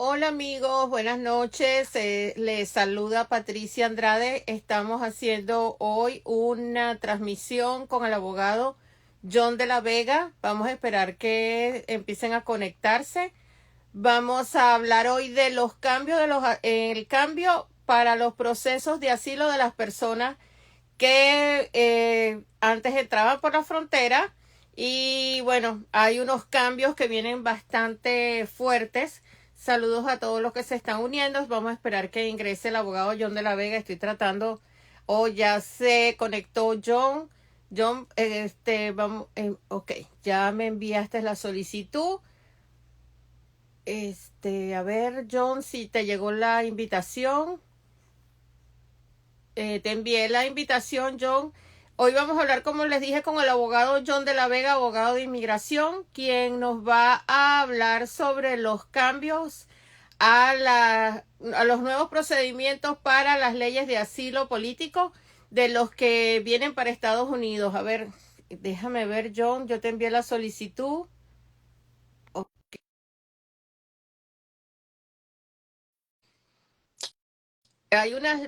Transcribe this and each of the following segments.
Hola amigos, buenas noches. Les saluda Patricia Andrade. Estamos haciendo hoy una transmisión con el abogado John de la Vega. Vamos a esperar que empiecen a conectarse. Vamos a hablar hoy de los cambios el cambio para los procesos de asilo de las personas que antes entraban por la frontera y bueno, hay unos cambios que vienen bastante fuertes. Saludos a todos los que se están uniendo. Vamos a esperar que ingrese el abogado John de la Vega. Estoy tratando, ya se conectó John. John, vamos, ok, ya me enviaste la solicitud. A ver, John, si te llegó la invitación. Te envié la invitación, John. Hoy vamos a hablar, como les dije, con el abogado John de la Vega, abogado de inmigración, quien nos va a hablar sobre los cambios a los nuevos procedimientos para las leyes de asilo político de los que vienen para Estados Unidos. A ver, déjame ver, John, yo te envié la solicitud.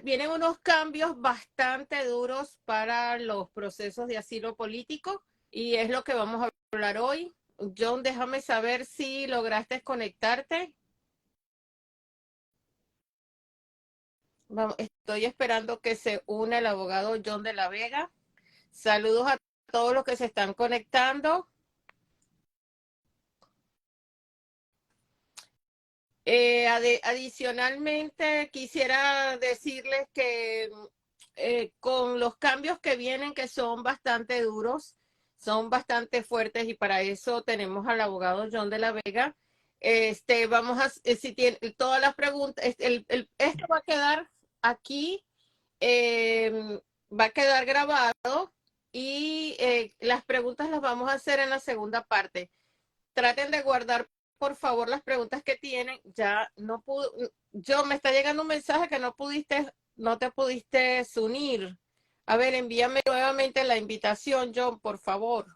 Vienen unos cambios bastante duros para los procesos de asilo político y es lo que vamos a hablar hoy. John, déjame saber si lograste conectarte. Vamos, estoy esperando que se una el abogado John de la Vega. Saludos a todos los que se están conectando. Adicionalmente, quisiera decirles que con los cambios que vienen, que son bastante duros, son bastante fuertes, y para eso tenemos al abogado John de la Vega. Vamos a, si tiene todas las preguntas, esto va a quedar aquí, eh, va a quedar grabado y las preguntas las vamos a hacer en la segunda parte. Traten de guardar, por favor, las preguntas que tienen. Ya no pudo, yo me está llegando un mensaje que no te pudiste unir. A ver, envíame nuevamente la invitación, John, por favor.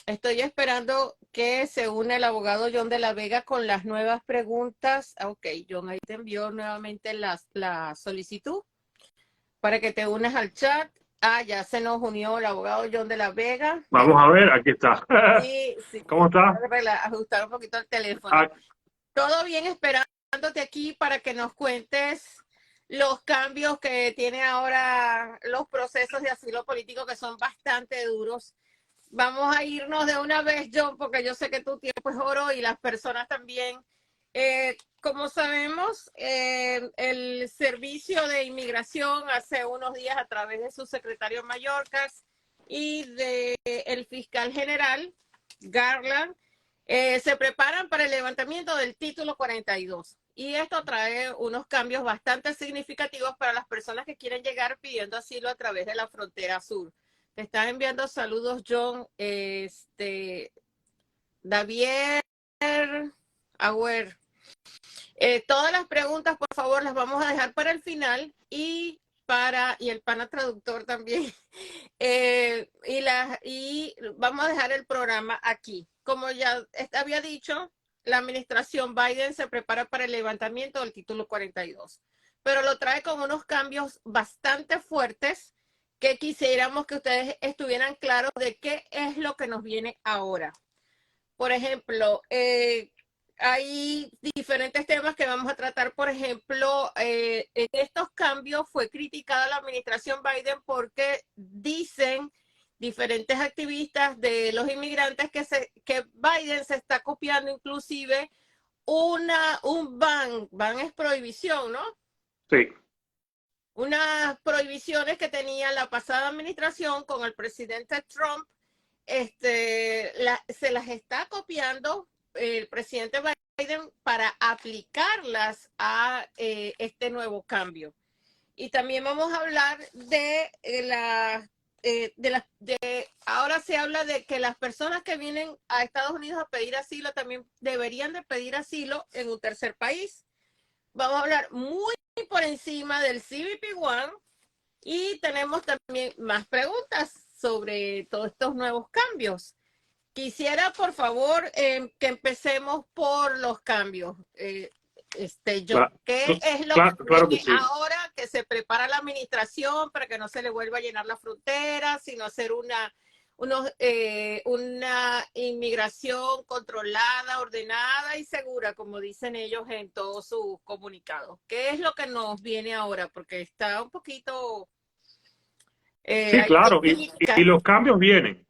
Estoy esperando que se une el abogado John de la Vega con las nuevas preguntas. Ok, John, ahí te envió nuevamente la solicitud para que te unas al chat. Ya se nos unió el abogado John de la Vega. Vamos a ver, aquí está. Sí, sí. ¿Cómo está? Ajustar un poquito el teléfono. Todo bien, esperándote aquí para que nos cuentes los cambios que tiene ahora los procesos de asilo político, que son bastante duros. Vamos a irnos de una vez, John, porque yo sé que tu tiempo es oro y las personas también. Como sabemos, el Servicio de Inmigración hace unos días, a través de su secretario Mayorkas y del fiscal general Garland, se preparan para el levantamiento del título 42. Y esto trae unos cambios bastante significativos para las personas que quieren llegar pidiendo asilo a través de la frontera sur. Te están enviando saludos, John. Davier Auer. Todas las preguntas, por favor, las vamos a dejar para el final y el pana traductor también. Y vamos a dejar el programa aquí. Como ya había dicho, la administración Biden se prepara para el levantamiento del título 42, pero lo trae con unos cambios bastante fuertes que quisiéramos que ustedes estuvieran claros de qué es lo que nos viene ahora. Por ejemplo, hay diferentes temas que vamos a tratar. Por ejemplo, en estos cambios fue criticada la administración Biden porque dicen diferentes activistas de los inmigrantes que Biden se está copiando inclusive un ban es prohibición, ¿no? Sí. Unas prohibiciones que tenía la pasada administración con el presidente Trump. Se las está copiando el presidente Biden para aplicarlas a este nuevo cambio. Y también vamos a hablar ahora se habla de que las personas que vienen a Estados Unidos a pedir asilo también deberían de pedir asilo en un tercer país. Vamos a hablar muy por encima del CBP-1 y tenemos también más preguntas sobre todos estos nuevos cambios. Quisiera, por favor, que empecemos por los cambios. Claro, ¿Qué es lo que claro que viene sí. ahora que se prepara la administración para que no se le vuelva a llenar la frontera, sino hacer una inmigración controlada, ordenada y segura, como dicen ellos en todos sus comunicados? ¿Qué es lo que nos viene ahora? Porque está un poquito, Sí, hay claro, y críticas. los cambios vienen,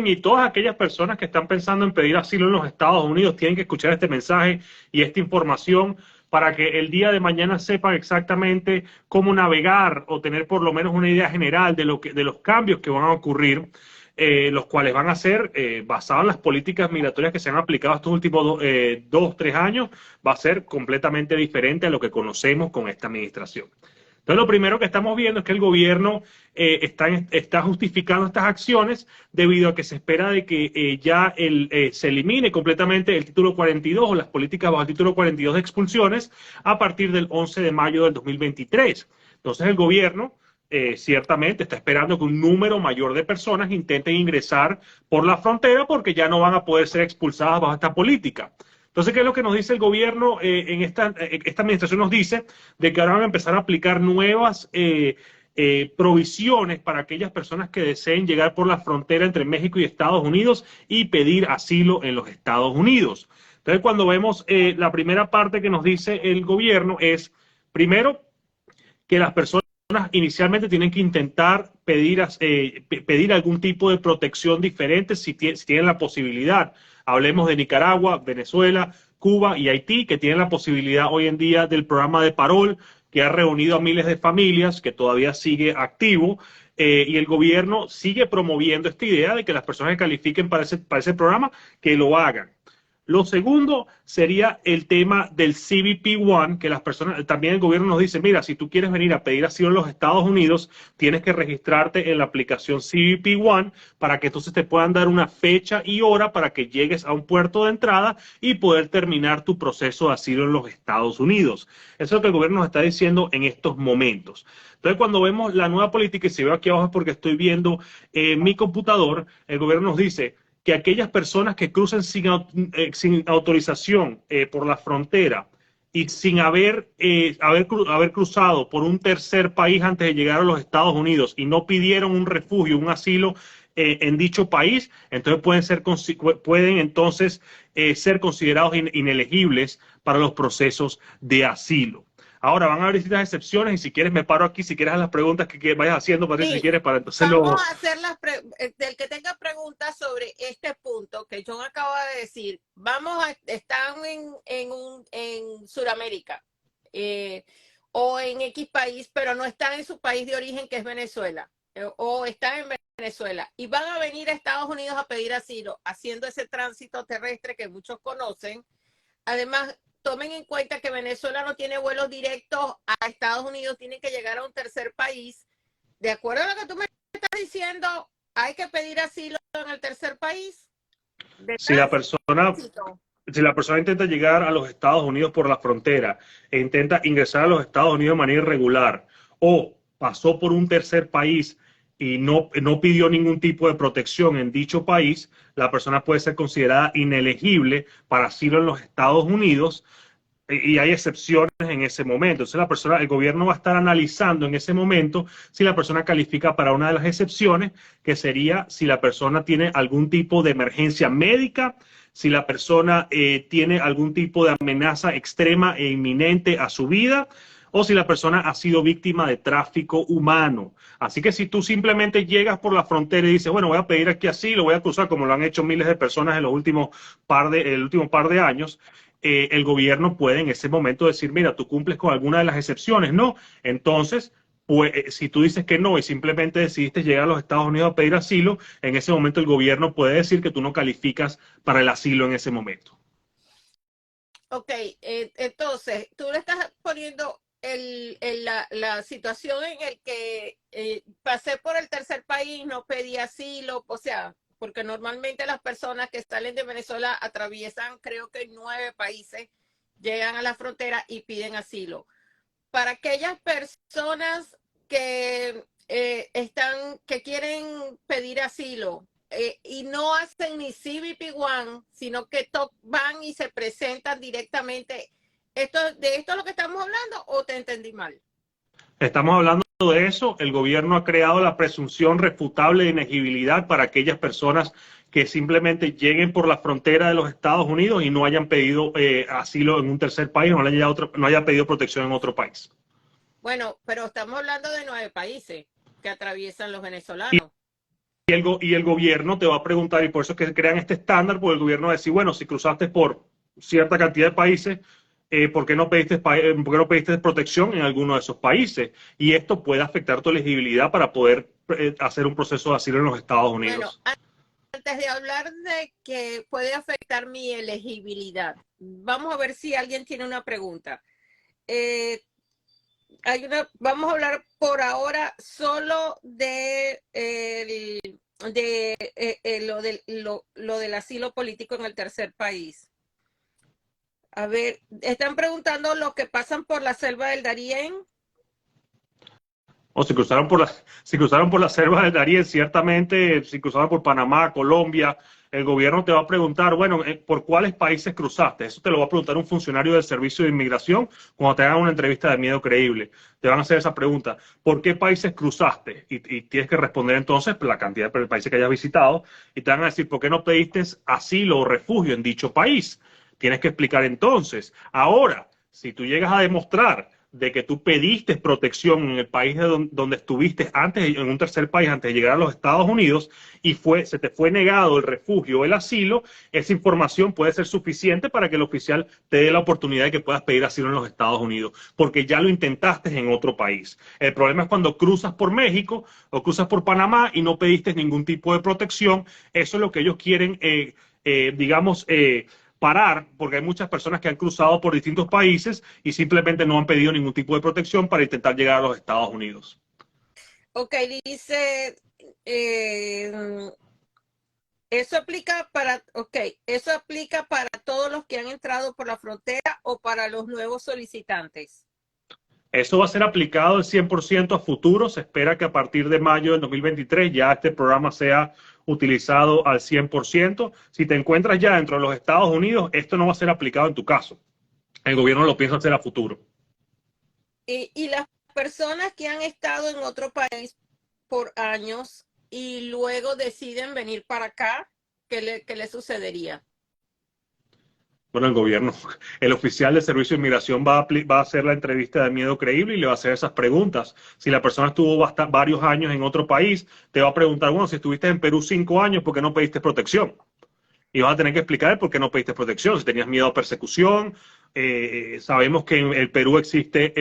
y todas aquellas personas que están pensando en pedir asilo en los Estados Unidos tienen que escuchar este mensaje y esta información para que el día de mañana sepan exactamente cómo navegar o tener por lo menos una idea general de los cambios que van a ocurrir, los cuales van a ser basados en las políticas migratorias que se han aplicado estos últimos 2, 3 años. Va a ser completamente diferente a lo que conocemos con esta administración. Entonces, lo primero que estamos viendo es que el gobierno está justificando estas acciones debido a que se espera de que se elimine completamente el título 42 o las políticas bajo el título 42 de expulsiones a partir del 11 de mayo del 2023. Entonces, el gobierno ciertamente está esperando que un número mayor de personas intenten ingresar por la frontera porque ya no van a poder ser expulsadas bajo esta política. Entonces, ¿qué es lo que nos dice el gobierno? Esta administración nos dice de que ahora van a empezar a aplicar nuevas provisiones para aquellas personas que deseen llegar por la frontera entre México y Estados Unidos y pedir asilo en los Estados Unidos. Entonces, cuando vemos la primera parte que nos dice el gobierno es, primero, que las personas inicialmente tienen que intentar pedir algún tipo de protección diferente si tienen la posibilidad. Hablemos de Nicaragua, Venezuela, Cuba y Haití, que tienen la posibilidad hoy en día del programa de Parol, que ha reunido a miles de familias, que todavía sigue activo, y el gobierno sigue promoviendo esta idea de que las personas que califiquen para ese programa, que lo hagan. Lo segundo sería el tema del CBP-1, que las personas, también el gobierno nos dice, mira, si tú quieres venir a pedir asilo en los Estados Unidos, tienes que registrarte en la aplicación CBP-1 para que entonces te puedan dar una fecha y hora para que llegues a un puerto de entrada y poder terminar tu proceso de asilo en los Estados Unidos. Eso es lo que el gobierno nos está diciendo en estos momentos. Entonces, cuando vemos la nueva política, y si veo aquí abajo es porque estoy viendo mi computador, el gobierno nos dice que aquellas personas que crucen sin autorización por la frontera y sin haber cruzado por un tercer país antes de llegar a los Estados Unidos y no pidieron un refugio, un asilo en dicho país, entonces pueden entonces ser considerados inelegibles para los procesos de asilo. Ahora van a haber distintas excepciones, y si quieres me paro aquí, si quieres a las preguntas que vayas haciendo, Patricia, si Sí, quieres, para entonces vamos lo... a hacer del que tenga preguntas sobre este punto que John acaba de decir. Están en Sudamérica o en X país, pero no están en su país de origen, que es Venezuela, o están en Venezuela y van a venir a Estados Unidos a pedir asilo, haciendo ese tránsito terrestre que muchos conocen. Además, tomen en cuenta que Venezuela no tiene vuelos directos a Estados Unidos, tienen que llegar a un tercer país. De acuerdo a lo que tú me estás diciendo, hay que pedir asilo en el tercer país de Si la persona tránsito. si la persona intenta llegar a los Estados Unidos por la frontera e intenta ingresar a los Estados Unidos de manera irregular, o pasó por un tercer país y no pidió ningún tipo de protección en dicho país, la persona puede ser considerada inelegible para asilo en los Estados Unidos, y hay excepciones en ese momento. Entonces el gobierno va a estar analizando en ese momento si la persona califica para una de las excepciones, que sería si la persona tiene algún tipo de emergencia médica, si la persona tiene algún tipo de amenaza extrema e inminente a su vida, o si la persona ha sido víctima de tráfico humano. Así que si tú simplemente llegas por la frontera y dices, bueno, voy a pedir aquí asilo, voy a cruzar, como lo han hecho miles de personas en los últimos el último par de años, el gobierno puede en ese momento decir, mira, tú cumples con alguna de las excepciones, ¿no? Entonces, pues, si tú dices que no y simplemente decidiste llegar a los Estados Unidos a pedir asilo, en ese momento el gobierno puede decir que tú no calificas para el asilo en ese momento. Ok, entonces tú le estás poniendo la situación en el que pasé por el tercer país, no pedí asilo, o sea, porque normalmente las personas que salen de Venezuela atraviesan, creo que 9 países, llegan a la frontera y piden asilo. Para aquellas personas que que quieren pedir asilo, y no hacen ni CBP1, sino que van y se presentan directamente. ¿De esto es lo que estamos hablando o te entendí mal? Estamos hablando de eso. El gobierno ha creado la presunción refutable de inegibilidad para aquellas personas que simplemente lleguen por la frontera de los Estados Unidos y no hayan pedido asilo en un tercer país, no hayan pedido protección en otro país. Bueno, pero estamos hablando de 9 países que atraviesan los Y, venezolanos. y el gobierno te va a preguntar, y por eso es que crean este estándar, porque el gobierno va a decir, bueno, si cruzaste por cierta cantidad de países, ¿por qué no pediste protección en alguno de esos países? Y esto puede afectar tu elegibilidad para poder hacer un proceso de asilo en los Estados Bueno, Unidos. antes de hablar de que puede afectar mi elegibilidad, vamos a ver si alguien tiene una pregunta. Vamos a hablar por ahora solo lo del asilo político en el tercer país. A ver, están preguntando los que pasan por la selva del Darién. O si cruzaron por la selva del Darién, ciertamente, si cruzaron por Panamá, Colombia, el gobierno te va a preguntar, bueno, ¿por cuáles países cruzaste? Eso te lo va a preguntar un funcionario del Servicio de Inmigración cuando te hagan una entrevista de miedo creíble. Te van a hacer esa pregunta, ¿por qué países cruzaste? Y tienes que responder entonces la cantidad de países que hayas visitado y te van a decir, ¿por qué no pediste asilo o refugio en dicho país? Tienes que explicar entonces. Ahora, si tú llegas a demostrar de que tú pediste protección en el país donde estuviste antes, en un tercer país, antes de llegar a los Estados Unidos, y se te fue negado el refugio o el asilo, esa información puede ser suficiente para que el oficial te dé la oportunidad de que puedas pedir asilo en los Estados Unidos, porque ya lo intentaste en otro país. El problema es cuando cruzas por México o cruzas por Panamá y no pediste ningún tipo de protección. Eso es lo que ellos quieren, digamos, parar, porque hay muchas personas que han cruzado por distintos países y simplemente no han pedido ningún tipo de protección para intentar llegar a los Estados Unidos. Ok, dice, eso aplica para todos los que han entrado por la frontera o para los nuevos solicitantes. Eso va a ser aplicado al 100% a futuro. Se espera que a partir de mayo del 2023 ya este programa sea utilizado al 100%. Si te encuentras ya dentro de los Estados Unidos, esto no va a ser aplicado en tu caso. El gobierno lo piensa hacer a futuro. Y las personas que han estado en otro país por años y luego deciden venir para acá, ¿qué le sucedería? Bueno, el gobierno, el oficial de Servicio de Inmigración va a hacer la entrevista de miedo creíble y le va a hacer esas preguntas. Si la persona estuvo varios años en otro país, te va a preguntar, bueno, si estuviste en Perú 5 años, ¿por qué no pediste protección? Y vas a tener que explicar por qué no pediste protección, si tenías miedo a persecución. Sabemos que en el Perú existe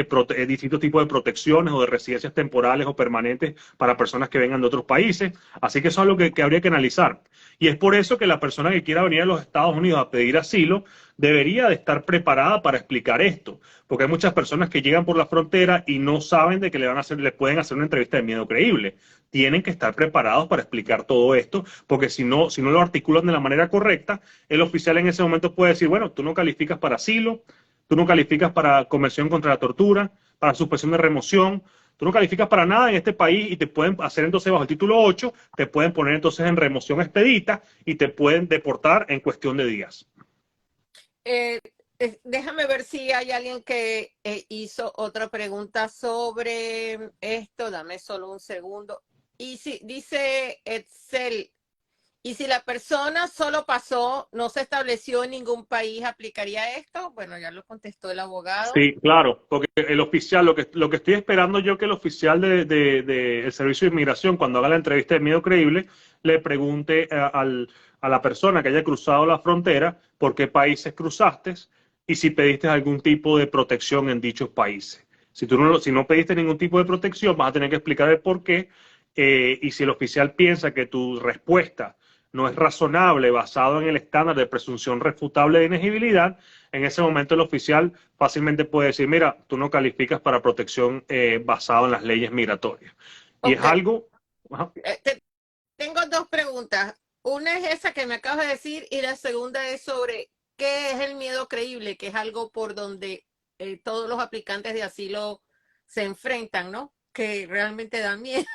distintos tipos de protecciones o de residencias temporales o permanentes para personas que vengan de otros países. Así que eso es algo que habría que analizar. Y es por eso que la persona que quiera venir a los Estados Unidos a pedir asilo debería de estar preparada para explicar esto. Porque hay muchas personas que llegan por la frontera y no saben de que le pueden hacer una entrevista de miedo creíble. Tienen que estar preparados para explicar todo esto, porque si no lo articulan de la manera correcta, el oficial en ese momento puede decir, bueno, tú no calificas para asilo, tú no calificas para convención contra la tortura, para suspensión de remoción, tú no calificas para nada en este país y te pueden hacer entonces bajo el título 8, te pueden poner entonces en remoción expedita y te pueden deportar en cuestión de días. Déjame ver si hay alguien que hizo otra pregunta sobre esto. Dame solo un segundo. Y si dice Excel, y si la persona solo pasó, no se estableció en ningún país, ¿aplicaría esto? Bueno, ya lo contestó el abogado. Sí, claro, porque el oficial, lo que estoy esperando yo que el oficial el Servicio de Inmigración, cuando haga la entrevista de miedo creíble, le pregunte a la persona que haya cruzado la frontera por qué países cruzaste y si pediste algún tipo de protección en dichos países. Si no pediste ningún tipo de protección, vas a tener que explicar el por qué, y si el oficial piensa que tu respuesta no es razonable basado en el estándar de presunción refutable de inegibilidad, en ese momento el oficial fácilmente puede decir, mira, tú no calificas para protección basado en las leyes migratorias. Y es Ok, algo... Ajá. tengo dos preguntas. Una es esa que me acabas de decir y la segunda es sobre qué es el miedo creíble, que es algo por donde todos los aplicantes de asilo se enfrentan, ¿no? Que realmente da miedo.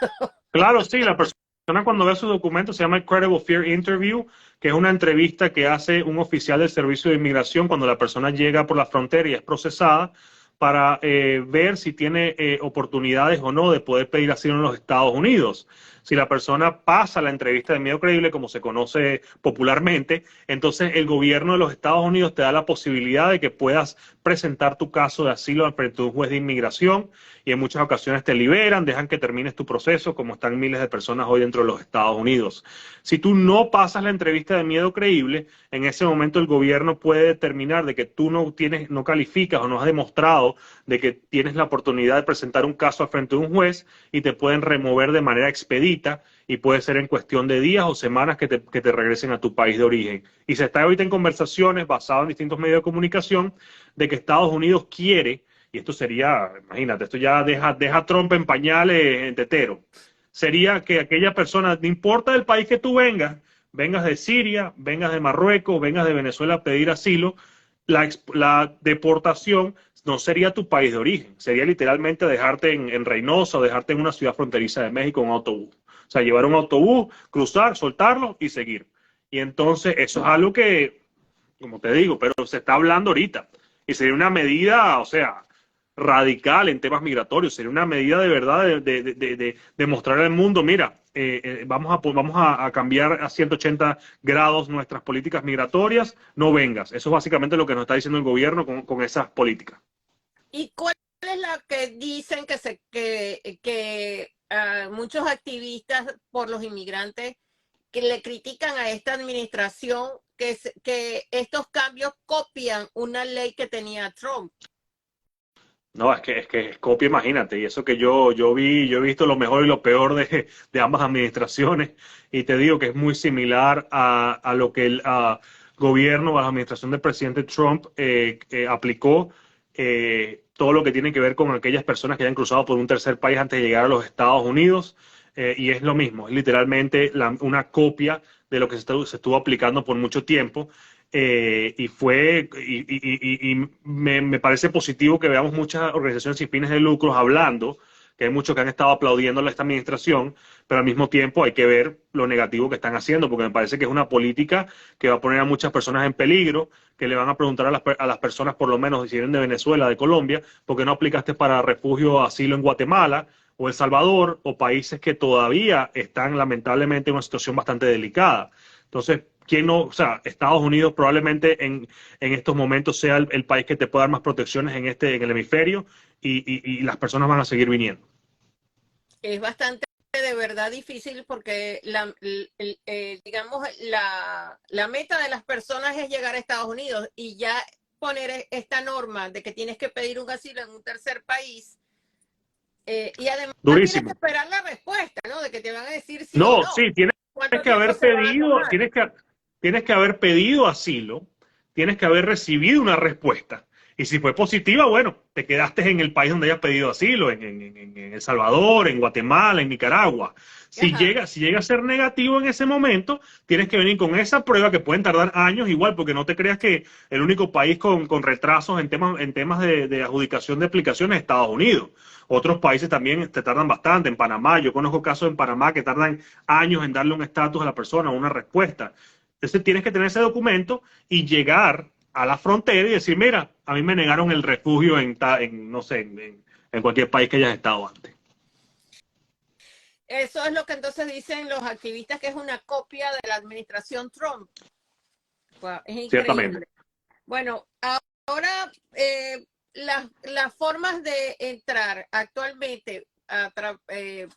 Claro, sí, la persona persona cuando ve sus documentos se llama Credible Fear Interview, que es una entrevista que hace un oficial del Servicio de Inmigración cuando la persona llega por la frontera y es procesada para ver si tiene oportunidades o no de poder pedir asilo en los Estados Unidos. Si la persona pasa la entrevista de miedo creíble, como se conoce popularmente, entonces el gobierno de los Estados Unidos te da la posibilidad de que puedas presentar tu caso de asilo frente a un juez de inmigración y en muchas ocasiones te liberan, dejan que termines tu proceso, como están miles de personas hoy dentro de los Estados Unidos. Si tú no pasas la entrevista de miedo creíble, en ese momento el gobierno puede determinar de que tú no calificas o no has demostrado de que tienes la oportunidad de presentar un caso frente a un juez y te pueden remover de manera expedita y puede ser en cuestión de días o semanas que te regresen a tu país de origen. Y se está ahorita en conversaciones basadas en distintos medios de comunicación de que Estados Unidos quiere, y esto sería, imagínate, esto ya deja a Trump en pañales en tetero, sería que aquella persona, no importa del país que tú vengas de Siria, vengas de Marruecos, vengas de Venezuela a pedir asilo, la deportación no sería tu país de origen, sería literalmente dejarte en Reynosa o dejarte en una ciudad fronteriza de México en un autobús. O sea, llevar un autobús, cruzar, soltarlo y seguir. Y entonces eso es algo que, como te digo, pero se está hablando ahorita. Y sería una medida, o sea, radical en temas migratorios. Sería una medida de verdad de mostrarle al mundo, mira, vamos a cambiar a 180 grados nuestras políticas migratorias, no vengas. Eso es básicamente lo que nos está diciendo el gobierno con esas políticas. ¿Y cuál es la que dicen que muchos activistas por los inmigrantes que le critican a esta administración que estos cambios copian una ley que tenía Trump? No, es copia, imagínate, y eso que yo he visto lo mejor y lo peor de ambas administraciones, y te digo que es muy similar a lo que el gobierno, a la administración del presidente Trump aplicó, todo lo que tiene que ver con aquellas personas que hayan cruzado por un tercer país antes de llegar a los Estados Unidos, y es lo mismo, es literalmente una copia de lo que se estuvo aplicando por mucho tiempo. Y me parece positivo que veamos muchas organizaciones sin fines de lucro hablando, que hay muchos que han estado aplaudiendo a esta administración, pero al mismo tiempo hay que ver lo negativo que están haciendo, porque me parece que es una política que va a poner a muchas personas en peligro, que le van a preguntar a las personas, por lo menos si vienen de Venezuela, de Colombia, ¿por qué no aplicaste para refugio o asilo en Guatemala o El Salvador, o países que todavía están lamentablemente en una situación bastante delicada? Entonces, ¿quién no? O sea, Estados Unidos probablemente en estos momentos sea el país que te pueda dar más protecciones en el hemisferio y las personas van a seguir viniendo. Es bastante de verdad difícil porque digamos la meta de las personas es llegar a Estados Unidos y ya poner esta norma de que tienes que pedir un asilo en un tercer país y además tienes que Durísimo. esperar la respuesta, ¿no? De que te van a decir sí o No, no. sí, tienes ¿Cuánto que tiempo haber se van a pedido, tomar? tienes que haber pedido asilo, tienes que haber recibido una respuesta. Y si fue positiva, bueno, te quedaste en el país donde hayas pedido asilo, en El Salvador, en Guatemala, en Nicaragua. Ajá. Si llega a ser negativo en ese momento, tienes que venir con esa prueba que pueden tardar años igual, porque no te creas que el único país con retrasos en temas de adjudicación de aplicaciones es Estados Unidos. Otros países también te tardan bastante. En Panamá, yo conozco casos en Panamá que tardan años en darle un estatus a la persona, una respuesta. Entonces tienes que tener ese documento y llegar a la frontera y decir, mira, a mí me negaron el refugio no sé, en cualquier país que hayas estado antes. Eso es lo que entonces dicen los activistas, que es una copia de la administración Trump. Wow, es Ciertamente. increíble. Bueno, ahora las formas de entrar actualmente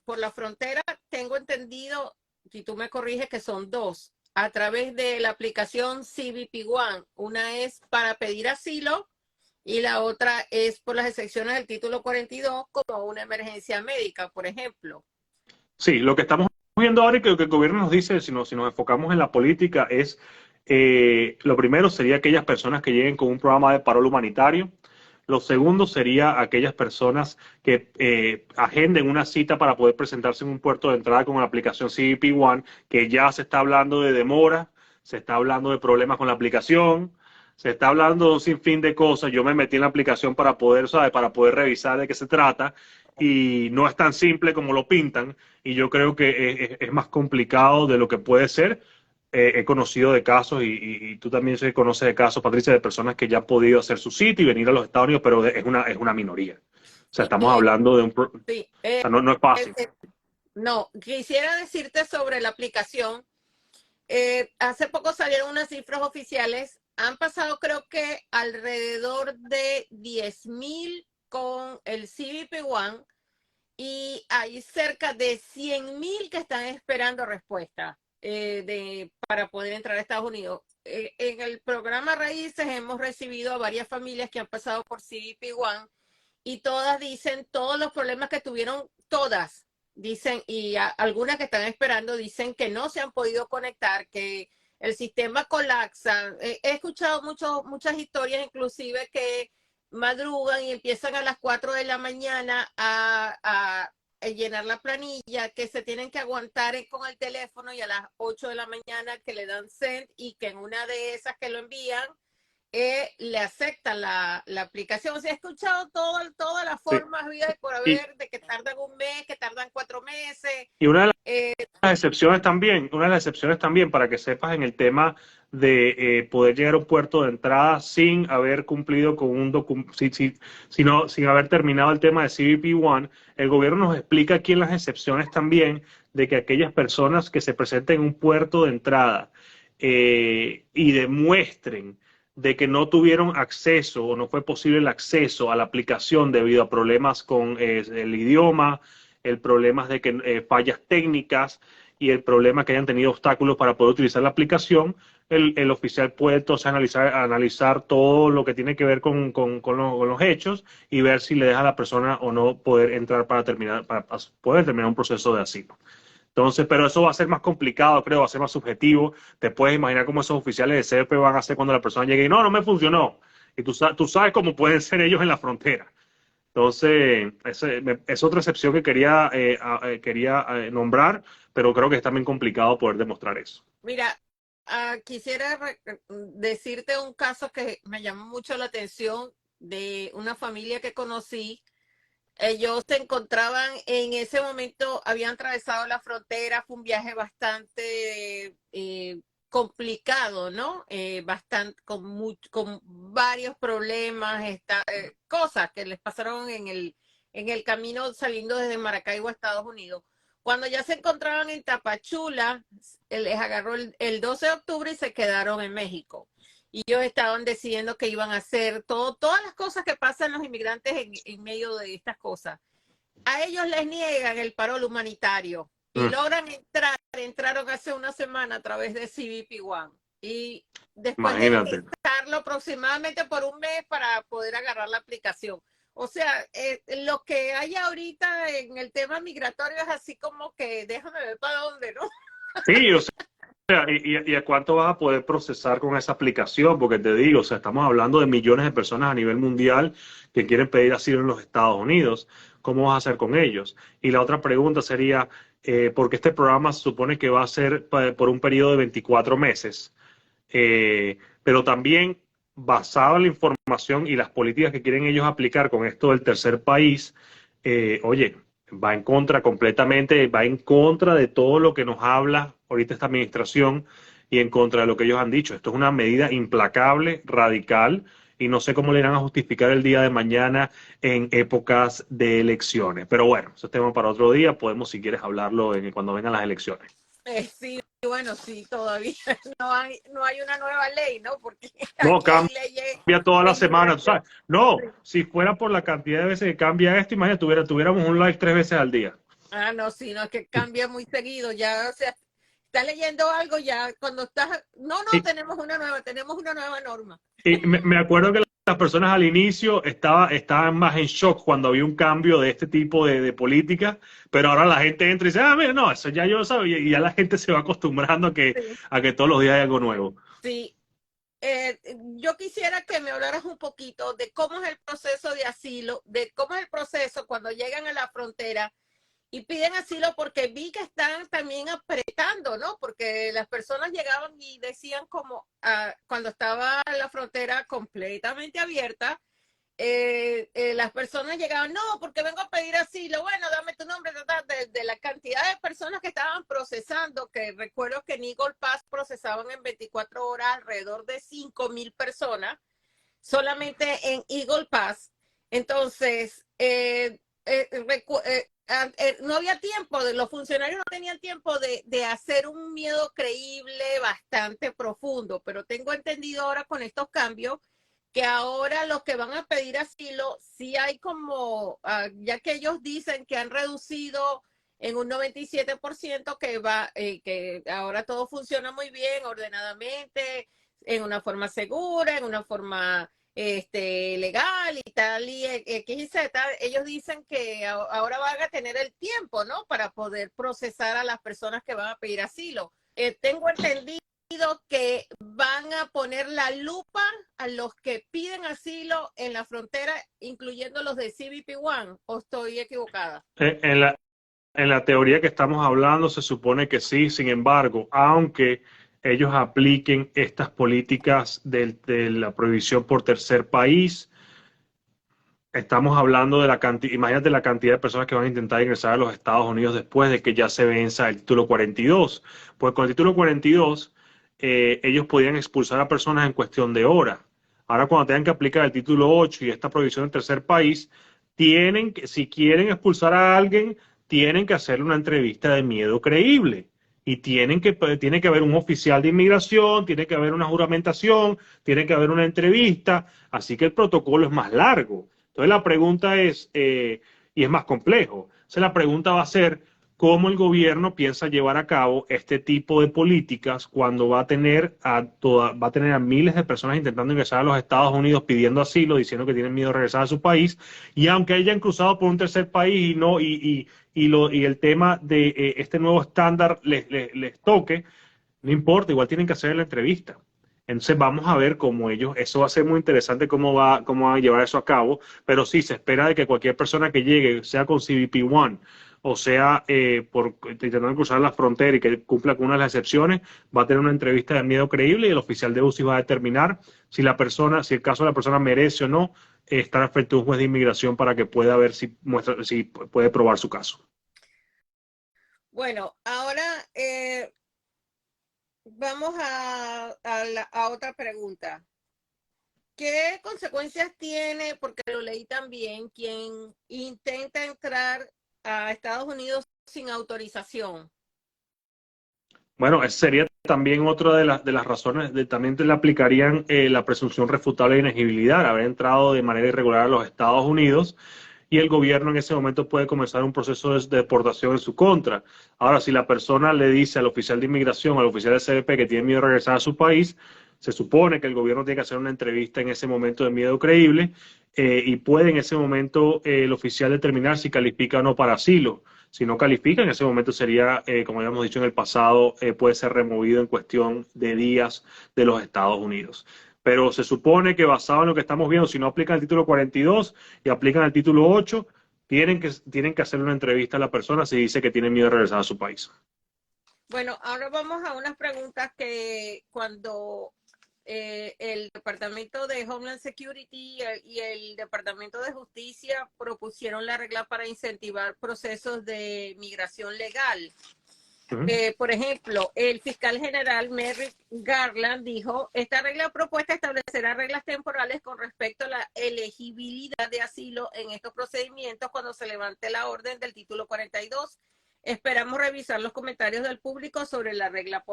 por la frontera, tengo entendido, si tú me corriges, que son dos, a través de la aplicación CBP One. Una es para pedir asilo y la otra es por las excepciones del título 42 como una emergencia médica, por ejemplo. Sí, lo que estamos viendo ahora y que lo que el gobierno nos dice, si nos enfocamos en la política, es lo primero sería aquellas personas que lleguen con un programa de paro humanitario. Lo segundo sería aquellas personas que agenden una cita para poder presentarse en un puerto de entrada con la aplicación CBP One, que ya se está hablando de demora, se está hablando de problemas con la aplicación, se está hablando de un sinfín de cosas. Yo me metí en la aplicación para poder, ¿sabe? Para poder revisar de qué se trata. y no es tan simple como lo pintan, y yo creo que es más complicado de lo que puede ser. He conocido de casos, y tú también conoces de casos, Patricia, de personas que ya han podido hacer su sitio y venir a los Estados Unidos, pero es una minoría. O sea, Sí, estamos hablando de o sí, sea, no es fácil. no, quisiera decirte sobre la aplicación. Hace poco salieron unas cifras oficiales. Han pasado creo que alrededor de 10,000 con el CBP One y hay cerca de 100,000 que están esperando respuesta para poder entrar a Estados Unidos. En el programa Raíces hemos recibido a varias familias que han pasado por CBP One y todas dicen todos los problemas que tuvieron, todas dicen, y algunas que están esperando dicen que no se han podido conectar, que el sistema colapsa. He escuchado muchas historias, inclusive que madrugan y empiezan a las 4 de la mañana a llenar la planilla, que se tienen que aguantar con el teléfono y a las 8 de la mañana que le dan send y que en una de esas que lo envían le aceptan la aplicación. O sea, he escuchado todas las Sí. formas vidas y por haber, de que tardan un mes, que tardan 4 meses. Y una de Eh, las excepciones también, una de las excepciones también, para que sepas, en el tema de poder llegar a un puerto de entrada sin haber cumplido con un documento, sin haber terminado el tema de CBP One, el gobierno nos explica aquí en las excepciones también de que aquellas personas que se presenten en un puerto de entrada y demuestren de que no tuvieron acceso o no fue posible el acceso a la aplicación debido a problemas con el idioma, el problema de que fallas técnicas y el problema que hayan tenido obstáculos para poder utilizar la aplicación, el oficial puede entonces analizar todo lo que tiene que ver con los hechos y ver si le deja a la persona o no poder entrar para poder terminar un proceso de asilo. Entonces, pero eso va a ser más complicado, creo, va a ser más subjetivo. Te puedes imaginar cómo esos oficiales de CBP van a hacer cuando la persona llegue y no me funcionó. Y tú sabes cómo pueden ser ellos en la frontera. Entonces, es otra excepción que quería nombrar, pero creo que es también complicado poder demostrar eso. Mira, quisiera decirte un caso que me llamó mucho la atención de una familia que conocí. Ellos se encontraban en ese momento, habían atravesado la frontera, fue un viaje bastante complicado, ¿no? Bastante, con varios problemas, cosas que les pasaron en el camino saliendo desde Maracaibo a Estados Unidos. Cuando ya se encontraban en Tapachula, les agarró el 12 de octubre y se quedaron en México. Y ellos estaban decidiendo que iban a hacer todas las cosas que pasan los inmigrantes en medio de estas cosas. A ellos les niegan el parol humanitario y logran entraron hace una semana a través de CBP One. Y después de Imagínate. estarlo aproximadamente por un mes para poder agarrar la aplicación. O sea, lo que hay ahorita en el tema migratorio es así como que déjame ver para dónde, ¿no? Sí, o sea, y a cuánto vas a poder procesar con esa aplicación, porque te digo, o sea, estamos hablando de millones de personas a nivel mundial que quieren pedir asilo en los Estados Unidos. ¿Cómo vas a hacer con ellos? Y la otra pregunta sería, porque este programa se supone que va a ser por un periodo de 24 meses, pero también basado en la información y las políticas que quieren ellos aplicar con esto del tercer país, oye, va en contra completamente, va en contra de todo lo que nos habla ahorita esta administración y en contra de lo que ellos han dicho. Esto es una medida implacable, radical, y no sé cómo le irán a justificar el día de mañana en épocas de elecciones. Pero bueno, ese es tema para otro día. Podemos, si quieres, hablarlo cuando vengan las elecciones. Sí, bueno, sí, todavía no hay una nueva ley, ¿no? Porque No, aquí hay leyes cambia toda de la semana, tú sabes. inmigración. No, Sí. si fuera por la cantidad de veces que cambia esto, imagínate, tuviéramos un live 3 veces al día. No, sí, no, es que cambia muy seguido, ya, o sea, estás leyendo algo ya, cuando estás, no, Y, tenemos una nueva norma. y me acuerdo que las personas al inicio estaban más en shock cuando había un cambio de este tipo de política, pero ahora la gente entra y dice, mira, no, eso ya yo lo sabía, y ya la gente se va acostumbrando Sí, a que todos los días hay algo nuevo. sí. Yo quisiera que me hablaras un poquito de cómo es el proceso de asilo, de cómo es el proceso cuando llegan a la frontera y piden asilo, porque vi que están también apretando, ¿no? Porque las personas llegaban y decían como cuando estaba la frontera completamente abierta, las personas llegaban, no, porque vengo a pedir asilo, bueno, dame tu nombre, de la cantidad de personas que estaban procesando, que recuerdo que en Eagle Pass procesaban en 24 horas alrededor de 5,000 personas, solamente en Eagle Pass. Entonces, no había tiempo, los funcionarios no tenían tiempo de hacer un miedo creíble bastante profundo, pero tengo entendido ahora con estos cambios que ahora los que van a pedir asilo, sí hay como, ya que ellos dicen que han reducido en un 97% que ahora todo funciona muy bien, ordenadamente, en una forma segura, en una forma legal y tal, y X y Z, ellos dicen que ahora van a tener el tiempo, ¿no? Para poder procesar a las personas que van a pedir asilo. Tengo entendido que van a poner la lupa a los que piden asilo en la frontera, incluyendo los de CBP-1, ¿o estoy equivocada? En la teoría que estamos hablando se supone que sí, sin embargo, aunque ellos apliquen estas políticas de la prohibición por tercer país, estamos hablando de la cantidad, imagínate la cantidad de personas que van a intentar ingresar a los Estados Unidos después de que ya se venza el título 42. Pues con el título 42, ellos podían expulsar a personas en cuestión de horas. Ahora, cuando tengan que aplicar el título 8 y esta prohibición en tercer país, tienen que, si quieren expulsar a alguien, tienen que hacerle una entrevista de miedo creíble. Y tiene que haber un oficial de inmigración, tiene que haber una juramentación, tiene que haber una entrevista. Así que el protocolo es más largo. Entonces la pregunta es, y es más complejo, entonces la pregunta va a ser cómo el gobierno piensa llevar a cabo este tipo de políticas cuando va a tener a miles de personas intentando ingresar a los Estados Unidos pidiendo asilo, diciendo que tienen miedo de regresar a su país, y aunque hayan cruzado por un tercer país y el tema de este nuevo estándar les toque, no importa, igual tienen que hacer la entrevista. Entonces vamos a ver cómo ellos, eso va a ser muy interesante cómo van a llevar eso a cabo, pero sí se espera de que cualquier persona que llegue, sea con CBP-1 o sea intentando cruzar la frontera y que cumpla con una de las excepciones, va a tener una entrevista de miedo creíble y el oficial de UCI va a determinar si si el caso de la persona merece o no estar frente a un juez de inmigración para que pueda ver si puede probar su caso. Bueno, ahora vamos a otra pregunta. ¿Qué consecuencias tiene, porque lo leí también, quien intenta entrar a Estados Unidos sin autorización? Bueno, esa sería también otra de las razones, también le aplicarían la presunción refutable de inegibilidad, haber entrado de manera irregular a los Estados Unidos y el gobierno en ese momento puede comenzar un proceso de deportación en su contra. Ahora, si la persona le dice al oficial de inmigración, al oficial de CBP que tiene miedo de regresar a su país, se supone que el gobierno tiene que hacer una entrevista en ese momento de miedo creíble y puede en ese momento el oficial determinar si califica o no para asilo. Si no califica, en ese momento sería, como habíamos dicho en el pasado, puede ser removido en cuestión de días de los Estados Unidos. Pero se supone que basado en lo que estamos viendo, si no aplican el título 42 y aplican el título 8, tienen que hacer una entrevista a la persona si dice que tiene miedo de regresar a su país. Bueno, ahora vamos a unas preguntas que cuando el Departamento de Homeland Security y el Departamento de Justicia propusieron la regla para incentivar procesos de migración legal. Por ejemplo, el fiscal general Merrick Garland dijo, esta regla propuesta establecerá reglas temporales con respecto a la elegibilidad de asilo en estos procedimientos cuando se levante la orden del título 42. Esperamos revisar los comentarios del público sobre la regla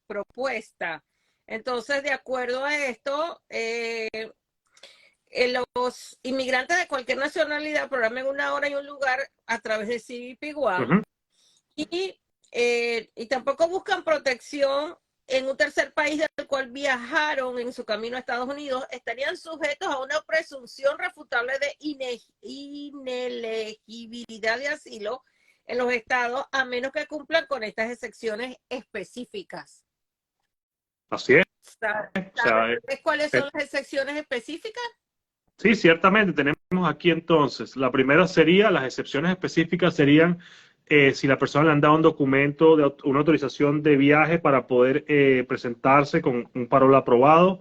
propuesta. Entonces, de acuerdo a esto, los inmigrantes de cualquier nacionalidad programen una hora y un lugar a través de CBP-1 y tampoco buscan protección en un tercer país del cual viajaron en su camino a Estados Unidos, estarían sujetos a una presunción refutable de inelegibilidad de asilo en los estados, a menos que cumplan con estas excepciones específicas. Así es. ¿Sabes cuáles son las excepciones específicas? Sí, ciertamente. Tenemos aquí entonces, la primera sería, las excepciones específicas serían si la persona le han dado un documento, una autorización de viaje para poder presentarse con un parol aprobado,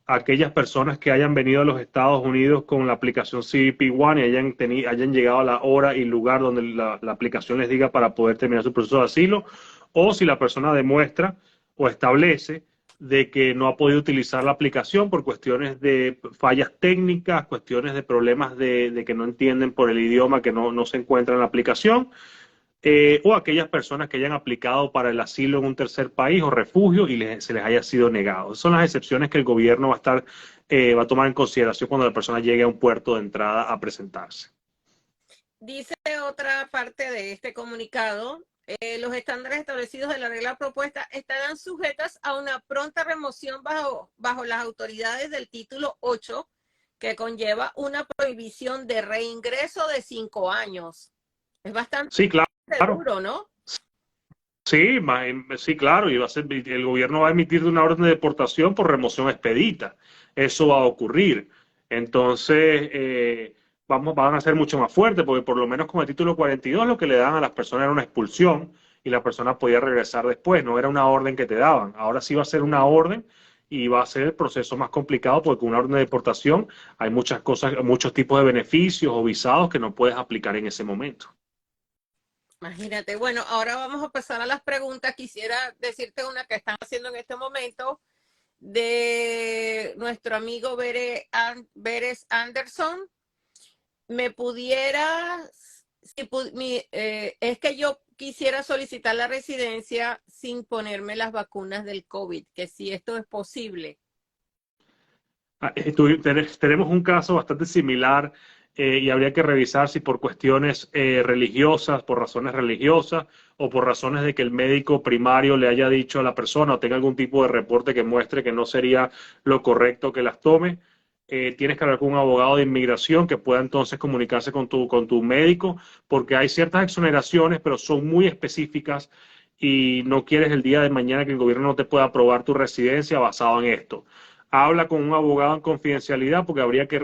aquellas personas que hayan venido a los Estados Unidos con la aplicación CBP One y hayan llegado a la hora y lugar donde la aplicación les diga para poder terminar su proceso de asilo, o si la persona demuestra o establece de que no ha podido utilizar la aplicación por cuestiones de fallas técnicas, cuestiones de problemas de que no entienden por el idioma que no se encuentra en la aplicación, o aquellas personas que hayan aplicado para el asilo en un tercer país o refugio y se les haya sido negado. Esas son las excepciones que el gobierno va a tomar en consideración cuando la persona llegue a un puerto de entrada a presentarse. Dice otra parte de este comunicado, los estándares establecidos de la regla propuesta estarán sujetas a una pronta remoción bajo las autoridades del título 8, que conlleva una prohibición de reingreso de 5 años. Es bastante sí, claro. seguro, ¿no? Sí, sí, claro, y el gobierno va a emitir una orden de deportación por remoción expedita. Eso va a ocurrir. Entonces, van a ser mucho más fuertes, porque por lo menos con el título 42 lo que le dan a las personas era una expulsión y la persona podía regresar después, no era una orden que te daban. Ahora sí va a ser una orden y va a ser el proceso más complicado, porque con una orden de deportación hay muchas cosas, muchos tipos de beneficios o visados que no puedes aplicar en ese momento. Imagínate. Bueno, ahora vamos a pasar a las preguntas. Quisiera decirte una que están haciendo en este momento de nuestro amigo Beres Anderson. ¿Me pudieras, es que yo quisiera solicitar la residencia sin ponerme las vacunas del COVID, que si esto es posible? Tenemos un caso bastante similar, y habría que revisar si por cuestiones religiosas, por razones religiosas o por razones de que el médico primario le haya dicho a la persona o tenga algún tipo de reporte que muestre que no sería lo correcto que las tome. Tienes que hablar con un abogado de inmigración que pueda entonces comunicarse con tu médico, porque hay ciertas exoneraciones, pero son muy específicas y no quieres el día de mañana que el gobierno no te pueda aprobar tu residencia basado en esto. Habla con un abogado en confidencialidad, porque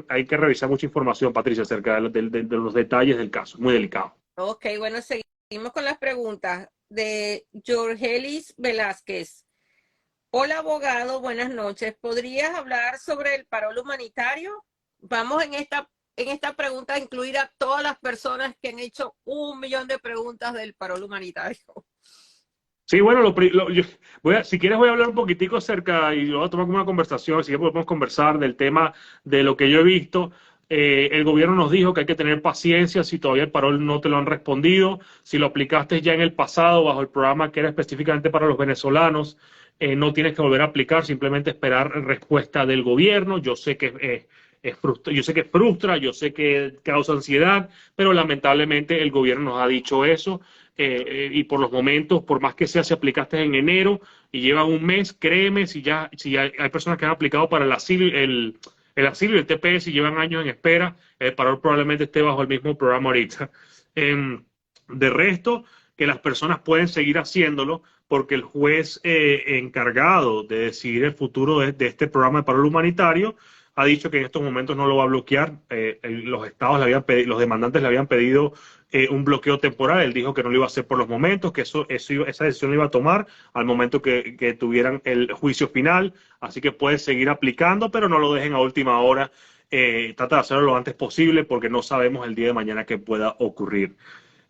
hay que revisar mucha información, Patricia, acerca de los detalles del caso. Muy delicado. Ok, bueno, seguimos con las preguntas de Jorgelis Velázquez. Hola, abogado, buenas noches. ¿Podrías hablar sobre el parol humanitario? Vamos en esta pregunta a incluir a todas las personas que han hecho 1.000.000 de preguntas del parol humanitario. Sí, bueno, si quieres voy a hablar un poquitico acerca, y lo voy a tomar como una conversación, si podemos conversar del tema de lo que yo he visto. El gobierno nos dijo que hay que tener paciencia si todavía el parol no te lo han respondido, si lo aplicaste ya en el pasado bajo el programa que era específicamente para los venezolanos, no tienes que volver a aplicar, simplemente esperar respuesta del gobierno. Yo sé que yo sé que frustra, yo sé que causa ansiedad, pero lamentablemente el gobierno nos ha dicho eso. Y por los momentos, por más que sea, si aplicaste en enero y llevan un mes, créeme, si hay personas que han aplicado para el asilo, el asilo y el TPS y llevan años en espera, el parol probablemente esté bajo el mismo programa ahorita. De resto, que las personas pueden seguir haciéndolo, porque el juez encargado de decidir el futuro de este programa de parol humanitario ha dicho que en estos momentos no lo va a bloquear. Los estados los demandantes le habían pedido un bloqueo temporal. Él dijo que no lo iba a hacer por los momentos, que esa decisión la iba a tomar al momento que tuvieran el juicio final. Así que puede seguir aplicando, pero no lo dejen a última hora. Trata de hacerlo lo antes posible, porque no sabemos el día de mañana qué pueda ocurrir.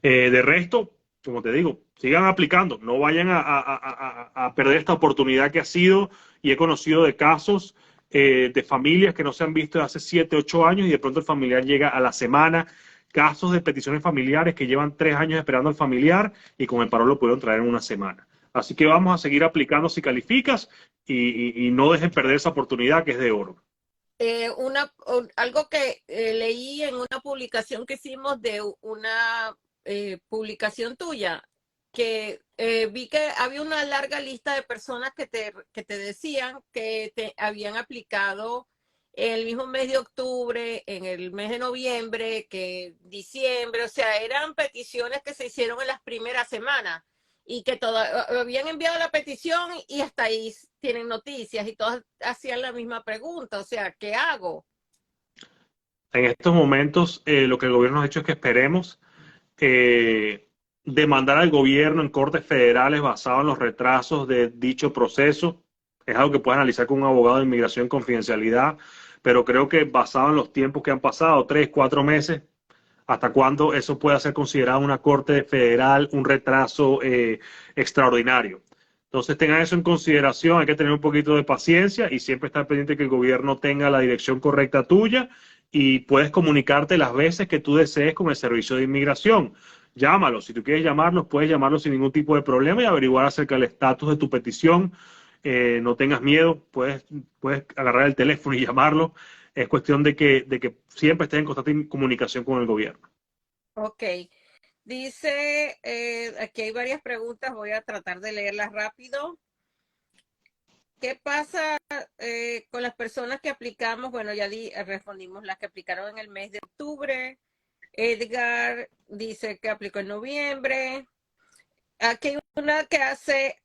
De resto, como te digo, sigan aplicando, no vayan a perder esta oportunidad que ha sido, y he conocido de casos de familias que no se han visto hace 7, 8 años y de pronto el familiar llega a la semana. Casos de peticiones familiares que llevan 3 años esperando al familiar y con el parol lo pudieron traer en una semana. Así que vamos a seguir aplicando si calificas, y no dejen perder esa oportunidad, que es de oro. Algo que leí en una publicación que hicimos de una publicación tuya, que vi que había una larga lista de personas que te decían que te habían aplicado en el mismo mes de octubre, en el mes de noviembre, que diciembre, o sea, eran peticiones que se hicieron en las primeras semanas y que habían enviado la petición y hasta ahí tienen noticias y todos hacían la misma pregunta, o sea, ¿qué hago? En estos momentos, lo que el gobierno ha hecho es que esperemos demandar al gobierno en cortes federales basado en los retrasos de dicho proceso. Es algo que puedes analizar con un abogado de inmigración en confidencialidad, pero creo que basado en los tiempos que han pasado, 3, 4 meses, ¿hasta cuándo eso puede ser considerado una corte federal un retraso extraordinario? Entonces tengan eso en consideración, hay que tener un poquito de paciencia y siempre estar pendiente que el gobierno tenga la dirección correcta tuya y puedes comunicarte las veces que tú desees con el servicio de inmigración. Llámalos, si tú quieres llamarlos, puedes llamarlos sin ningún tipo de problema y averiguar acerca del estatus de tu petición. No tengas miedo, puedes agarrar el teléfono y llamarlo. Es cuestión de que siempre estés en constante comunicación con el gobierno. Ok. Dice, aquí hay varias preguntas, voy a tratar de leerlas rápido. ¿Qué pasa con las personas que aplicamos? Bueno, ya respondimos las que aplicaron en el mes de octubre. Edgar dice que aplicó en noviembre. Aquí hay una que hace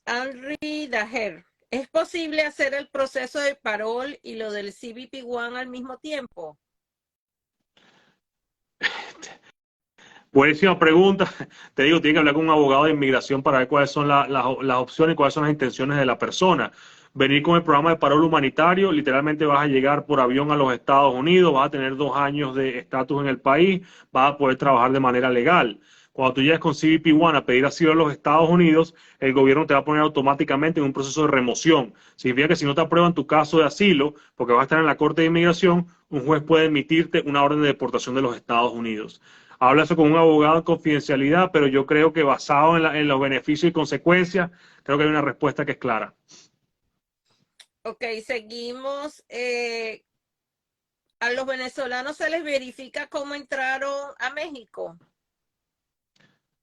Henry Daher. ¿Es posible hacer el proceso de parol y lo del CBP One al mismo tiempo? Buenísima pregunta. Te digo, tiene que hablar con un abogado de inmigración para ver cuáles son las opciones y cuáles son las intenciones de la persona. Venir con el programa de parol humanitario, literalmente vas a llegar por avión a los Estados Unidos, vas a tener 2 años de estatus en el país, vas a poder trabajar de manera legal. Cuando tú llegues con CBP One a pedir asilo a los Estados Unidos, el gobierno te va a poner automáticamente en un proceso de remoción. Significa que si no te aprueban tu caso de asilo, porque vas a estar en la Corte de Inmigración, un juez puede emitirte una orden de deportación de los Estados Unidos. Habla eso con un abogado en confidencialidad, pero yo creo que basado en los beneficios y consecuencias, creo que hay una respuesta que es clara. Ok, seguimos. ¿A los venezolanos se les verifica cómo entraron a México?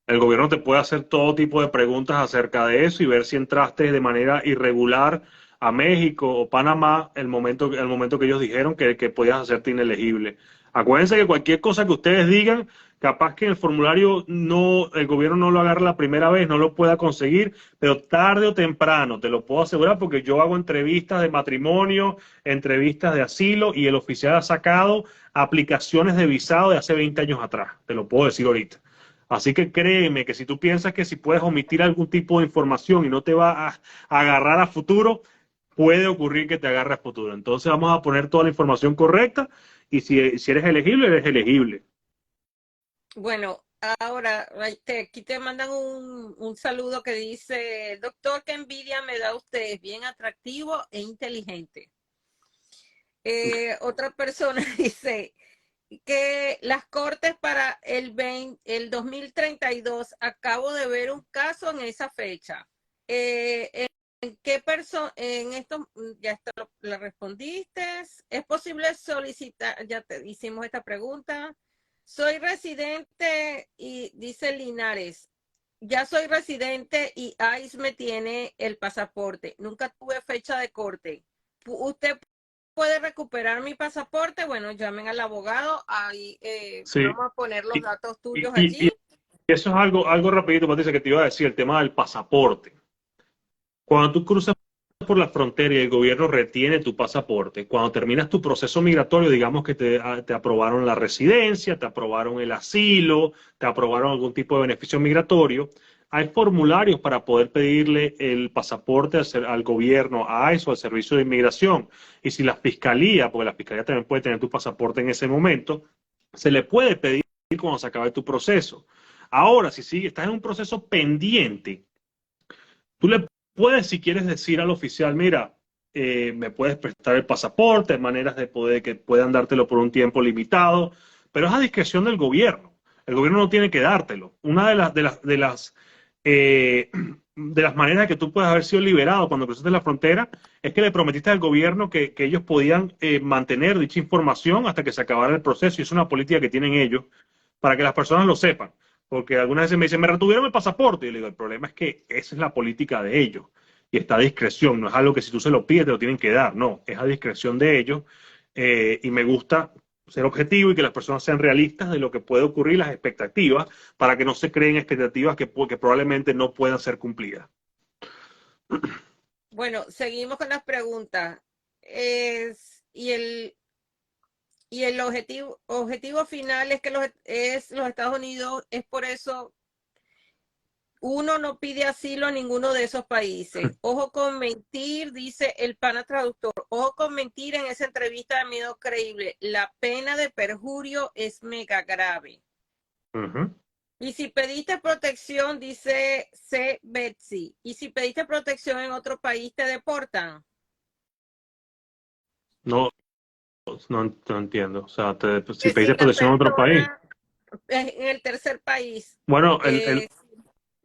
El gobierno te puede hacer todo tipo de preguntas acerca de eso y ver si entraste de manera irregular a México o Panamá el momento que ellos dijeron que podías hacerte inelegible. Acuérdense que cualquier cosa que ustedes digan, capaz que el formulario no, el gobierno no lo agarra la primera vez, no lo pueda conseguir, pero tarde o temprano, te lo puedo asegurar porque yo hago entrevistas de matrimonio, entrevistas de asilo y el oficial ha sacado aplicaciones de visado de hace 20 años atrás, te lo puedo decir ahorita. Así que créeme que si tú piensas que si puedes omitir algún tipo de información y no te va a agarrar a futuro, puede ocurrir que te agarre a futuro. Entonces vamos a poner toda la información correcta y si eres elegible, eres elegible. Bueno, ahora aquí te mandan un saludo que dice, doctor, qué envidia me da usted, es bien atractivo e inteligente. Otra persona dice que las cortes para el 2032, acabo de ver un caso en esa fecha. ¿En qué persona, en esto, ya esto lo respondiste? ¿Es posible solicitar, ya te hicimos esta pregunta? Soy residente y dice Linares, ya soy residente y ICE me tiene el pasaporte. Nunca tuve fecha de corte. ¿Usted puede recuperar mi pasaporte? Bueno, llamen al abogado. Ahí Sí. vamos a poner los Y, datos tuyos y allí. eso es algo rapidito, Patricia, que te iba a decir, el tema del pasaporte. Cuando tú cruzas por la frontera y el gobierno retiene tu pasaporte, cuando terminas tu proceso migratorio, digamos que te aprobaron la residencia, te aprobaron el asilo, te aprobaron algún tipo de beneficio migratorio, hay formularios para poder pedirle el pasaporte al gobierno, a ICE o al Servicio de Inmigración. Y si la fiscalía, porque la fiscalía también puede tener tu pasaporte en ese momento, se le puede pedir cuando se acabe tu proceso. Ahora, si estás en un proceso pendiente, tú le puedes, si quieres, decir al oficial, mira, me puedes prestar el pasaporte, hay maneras de poder que puedan dártelo por un tiempo limitado, pero es a discreción del gobierno. El gobierno no tiene que dártelo. Una eh, de las maneras que tú puedes haber sido liberado cuando cruzaste la frontera es que le prometiste al gobierno que ellos podían mantener dicha información hasta que se acabara el proceso y es una política que tienen ellos para que las personas lo sepan. Porque algunas veces me dicen, me retuvieron el pasaporte. Y yo le digo, el problema es que esa es la política de ellos. Y está a discreción. No es algo que si tú se lo pides te lo tienen que dar. No, es a discreción de ellos. Y me gusta ser objetivo y que las personas sean realistas de lo que puede ocurrir, las expectativas, para que no se creen expectativas que probablemente no puedan ser cumplidas. Bueno, seguimos con las preguntas. Y el objetivo final es que los Estados Unidos, es por eso uno no pide asilo en ninguno de esos países. Ojo con mentir, dice el pana traductor. Ojo con mentir en esa entrevista de Miedo Creíble. La pena de perjurio es mega grave. Y si pediste protección, dice C. Betsy, y si pediste protección en otro país, ¿te deportan? No, no entiendo. O sea, si Que si pediste la protección en otro país. persona en el tercer país. Bueno,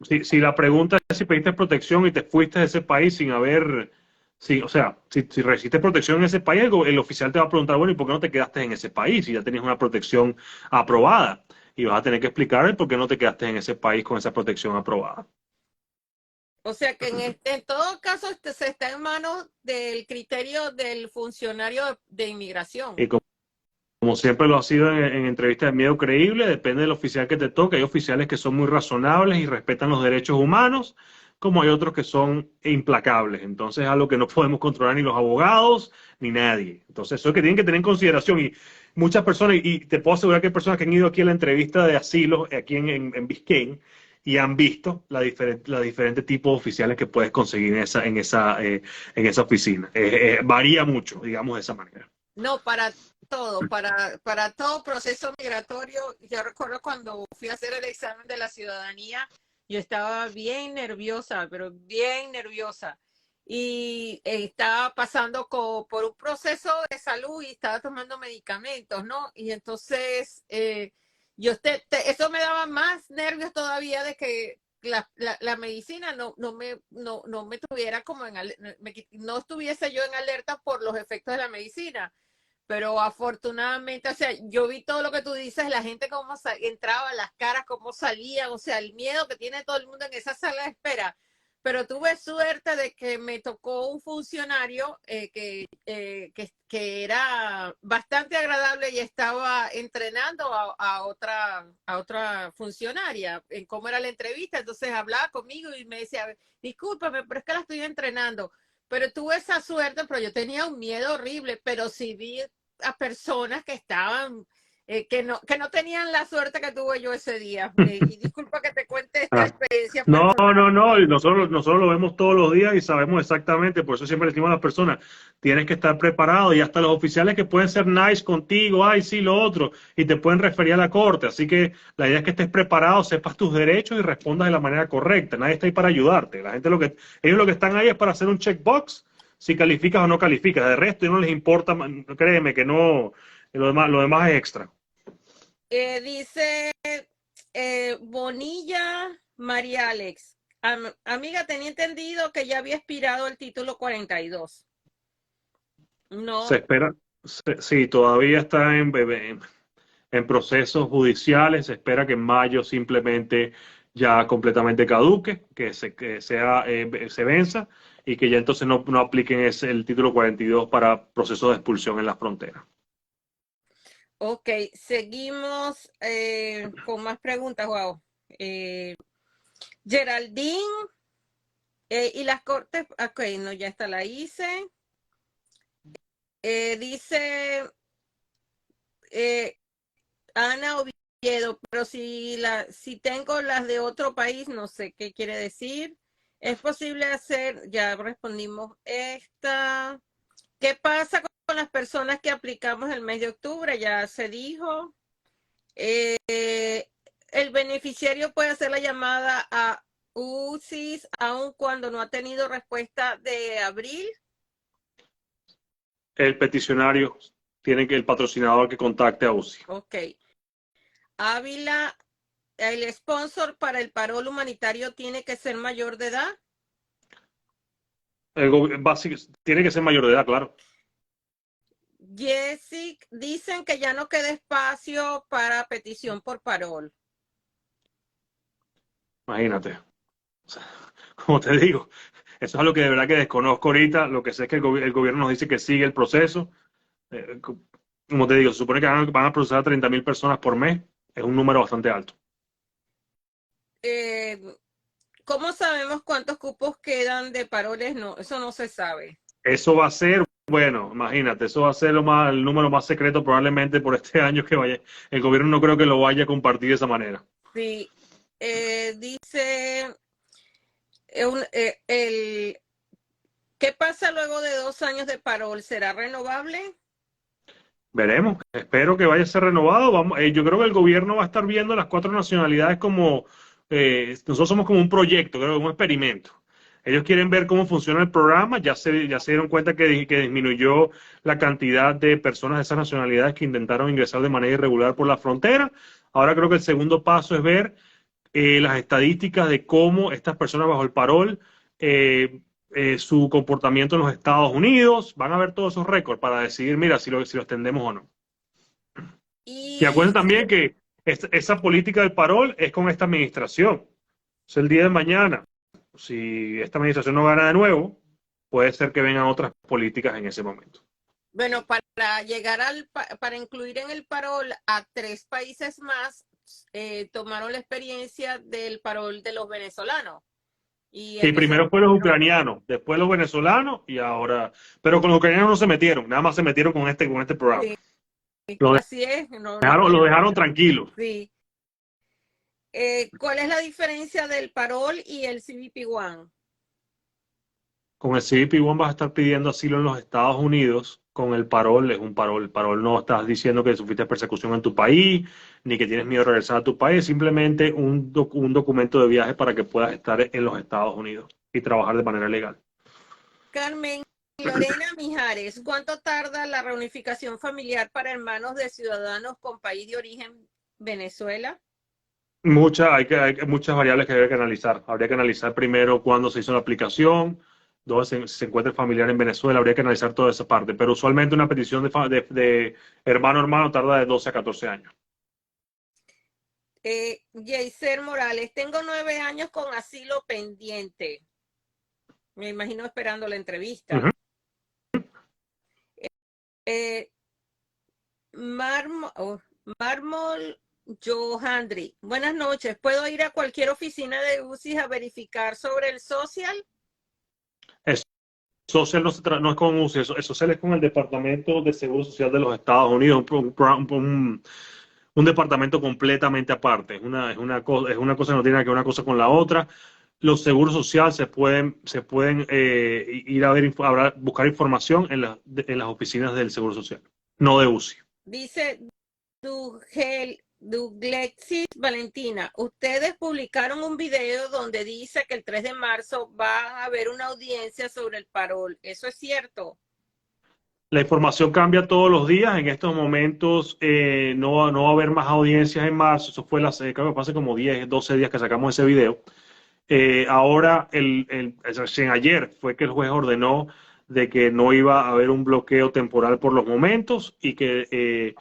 si la pregunta es si pediste protección y te fuiste de ese país sin haber, sí, o sea, si recibiste protección en ese país, el oficial te va a preguntar, bueno, ¿y por qué no te quedaste en ese país si ya tenías una protección aprobada? Y vas a tener que explicar por qué no te quedaste en ese país con esa protección aprobada. O sea que en todo caso se está en manos del criterio del funcionario de inmigración. Y como siempre lo ha sido en entrevistas de Miedo Creíble, depende del oficial que te toque. Hay oficiales que son muy razonables y respetan los derechos humanos, como hay otros que son implacables. Entonces es algo que no podemos controlar ni los abogados ni nadie. Entonces eso es que tienen que tener en consideración. Y muchas personas, y te puedo asegurar que hay personas que han ido aquí a la entrevista de asilo, aquí en Biscayne, y han visto la diferente tipo de oficiales que puedes conseguir en esa oficina. Varía mucho, digamos de esa manera. No, para todo proceso migratorio. Yo recuerdo cuando fui a hacer el examen de la ciudadanía, yo estaba bien nerviosa, pero bien nerviosa. Y estaba pasando por un proceso de salud y estaba tomando medicamentos, ¿no? Y entonces eso me daba más nervios todavía de que la medicina no me tuviera como no estuviese yo en alerta por los efectos de la medicina. Pero afortunadamente, o sea, yo vi todo lo que tú dices, la gente cómo entraba, las caras, cómo salían, o sea, el miedo que tiene todo el mundo en esa sala de espera. Pero tuve suerte de que me tocó un funcionario que era bastante agradable y estaba entrenando a otra funcionaria en cómo era la entrevista. Entonces hablaba conmigo y me decía, discúlpame, pero es que la estoy entrenando. Pero tuve esa suerte, pero yo tenía un miedo horrible, pero sí vi a personas que estaban, que no tenían la suerte que tuve yo ese día. Y disculpa que te cuente esta experiencia No, personal. no, no, y nosotros lo vemos todos los días y sabemos exactamente, por eso siempre le decimos a las personas, tienes que estar preparado y hasta los oficiales que pueden ser nice contigo, ay, sí, lo otro, y te pueden referir a la corte, así que la idea es que estés preparado, sepas tus derechos y respondas de la manera correcta, nadie está ahí para ayudarte, ellos lo que están ahí es para hacer un checkbox, si calificas o no calificas, de resto no les importa, créeme que no, lo demás es extra. Dice Bonilla María Alex. Amiga, tenía entendido que ya había expirado el título 42. No. Se espera, sí, todavía está en procesos judiciales, se espera que en mayo simplemente ya completamente caduque, se venza y que ya entonces no apliquen el título 42 para procesos de expulsión en la frontera. Ok, seguimos con más preguntas, wow. Geraldine y las cortes, ok, no, ya está, la hice. Dice Ana Oviedo, pero si tengo las de otro país, no sé qué quiere decir. Es posible hacer, ya respondimos esta. ¿Qué pasa con las personas que aplicamos el mes de octubre? Ya se dijo. El beneficiario puede hacer la llamada a UCIS aun cuando no ha tenido respuesta de abril. El peticionario tiene el patrocinador que contacte a UCI. Ok. Ávila, el sponsor para el parol humanitario tiene que ser mayor de edad. Tiene que ser mayor de edad, claro. Jessic, dicen que ya no queda espacio para petición por parol. Imagínate. O sea, como te digo, eso es algo que de verdad que desconozco ahorita. Lo que sé es que el gobierno nos dice que sigue el proceso. Como te digo, se supone que van a procesar 30.000 personas por mes. Es un número bastante alto. ¿Cómo sabemos cuántos cupos quedan de paroles? No, eso no se sabe. Eso va a ser, bueno, imagínate, eso va a ser el número más secreto probablemente por este año que vaya. El gobierno no creo que lo vaya a compartir de esa manera. Sí. Dice ¿Qué pasa luego de 2 años de parol? ¿Será renovable? Veremos, espero que vaya a ser renovado. Yo creo que el gobierno va a estar viendo las 4 nacionalidades como, nosotros somos como un proyecto, creo que un experimento. Ellos quieren ver cómo funciona el programa, ya se dieron cuenta que disminuyó la cantidad de personas de esas nacionalidades que intentaron ingresar de manera irregular por la frontera. Ahora creo que el segundo paso es ver las estadísticas de cómo estas personas bajo el parol, su comportamiento en los Estados Unidos, van a ver todos esos récords para decidir, mira, si lo extendemos o no. Y Y acuérdense también que esa política del parol es con esta administración. Es el día de mañana. Si esta administración no gana de nuevo, puede ser que vengan otras políticas en ese momento. bueno, para llegar para incluir en el parol a 3 países más, tomaron la experiencia del parol de los venezolanos. Y Sí, entonces, primero fue los ucranianos, después los venezolanos y ahora, pero con los ucranianos no se metieron, nada más se metieron con este programa. sí, Lo así es, no, no lo quieren. dejaron tranquilo. Sí. ¿Cuál es la diferencia del parol y el CBP One? Con el CBP-1 vas a estar pidiendo asilo en los Estados Unidos. Con el parol es un parol. El parol no estás diciendo que sufriste persecución en tu país, ni que tienes miedo de regresar a tu país. Simplemente un documento de viaje para que puedas estar en los Estados Unidos y trabajar de manera legal. Carmen Lorena Mijares, ¿cuánto tarda la reunificación familiar para hermanos de ciudadanos con país de origen Venezuela? Hay muchas variables que habría que analizar. Habría que analizar primero cuándo se hizo la aplicación, dónde se encuentra el familiar en Venezuela. Habría que analizar toda esa parte. Pero usualmente una petición de hermano a hermano tarda de 12 a 14 años. Yeiser Morales, tengo 9 años con asilo pendiente. Me imagino esperando la entrevista. Ujú. Mármol Johandri, buenas noches. ¿Puedo ir a cualquier oficina de UCI a verificar sobre el social? El social no es con UCI, el social es con el Departamento de Seguro Social de los Estados Unidos, un departamento completamente aparte. Es una cosa que no tiene nada que ver una cosa con la otra. Los seguros sociales se pueden ir a ver, buscar información en las oficinas del Seguro Social, no de UCI. Dice Duglexis Valentina, ustedes publicaron un video donde dice que el 3 de marzo va a haber una audiencia sobre el parol. ¿Eso es cierto? La información cambia todos los días. En estos momentos no va a haber más audiencias en marzo. Eso fue creo que hace como 10, 12 días que sacamos ese video. Ahora, ayer fue que el juez ordenó de que no iba a haber un bloqueo temporal por los momentos y que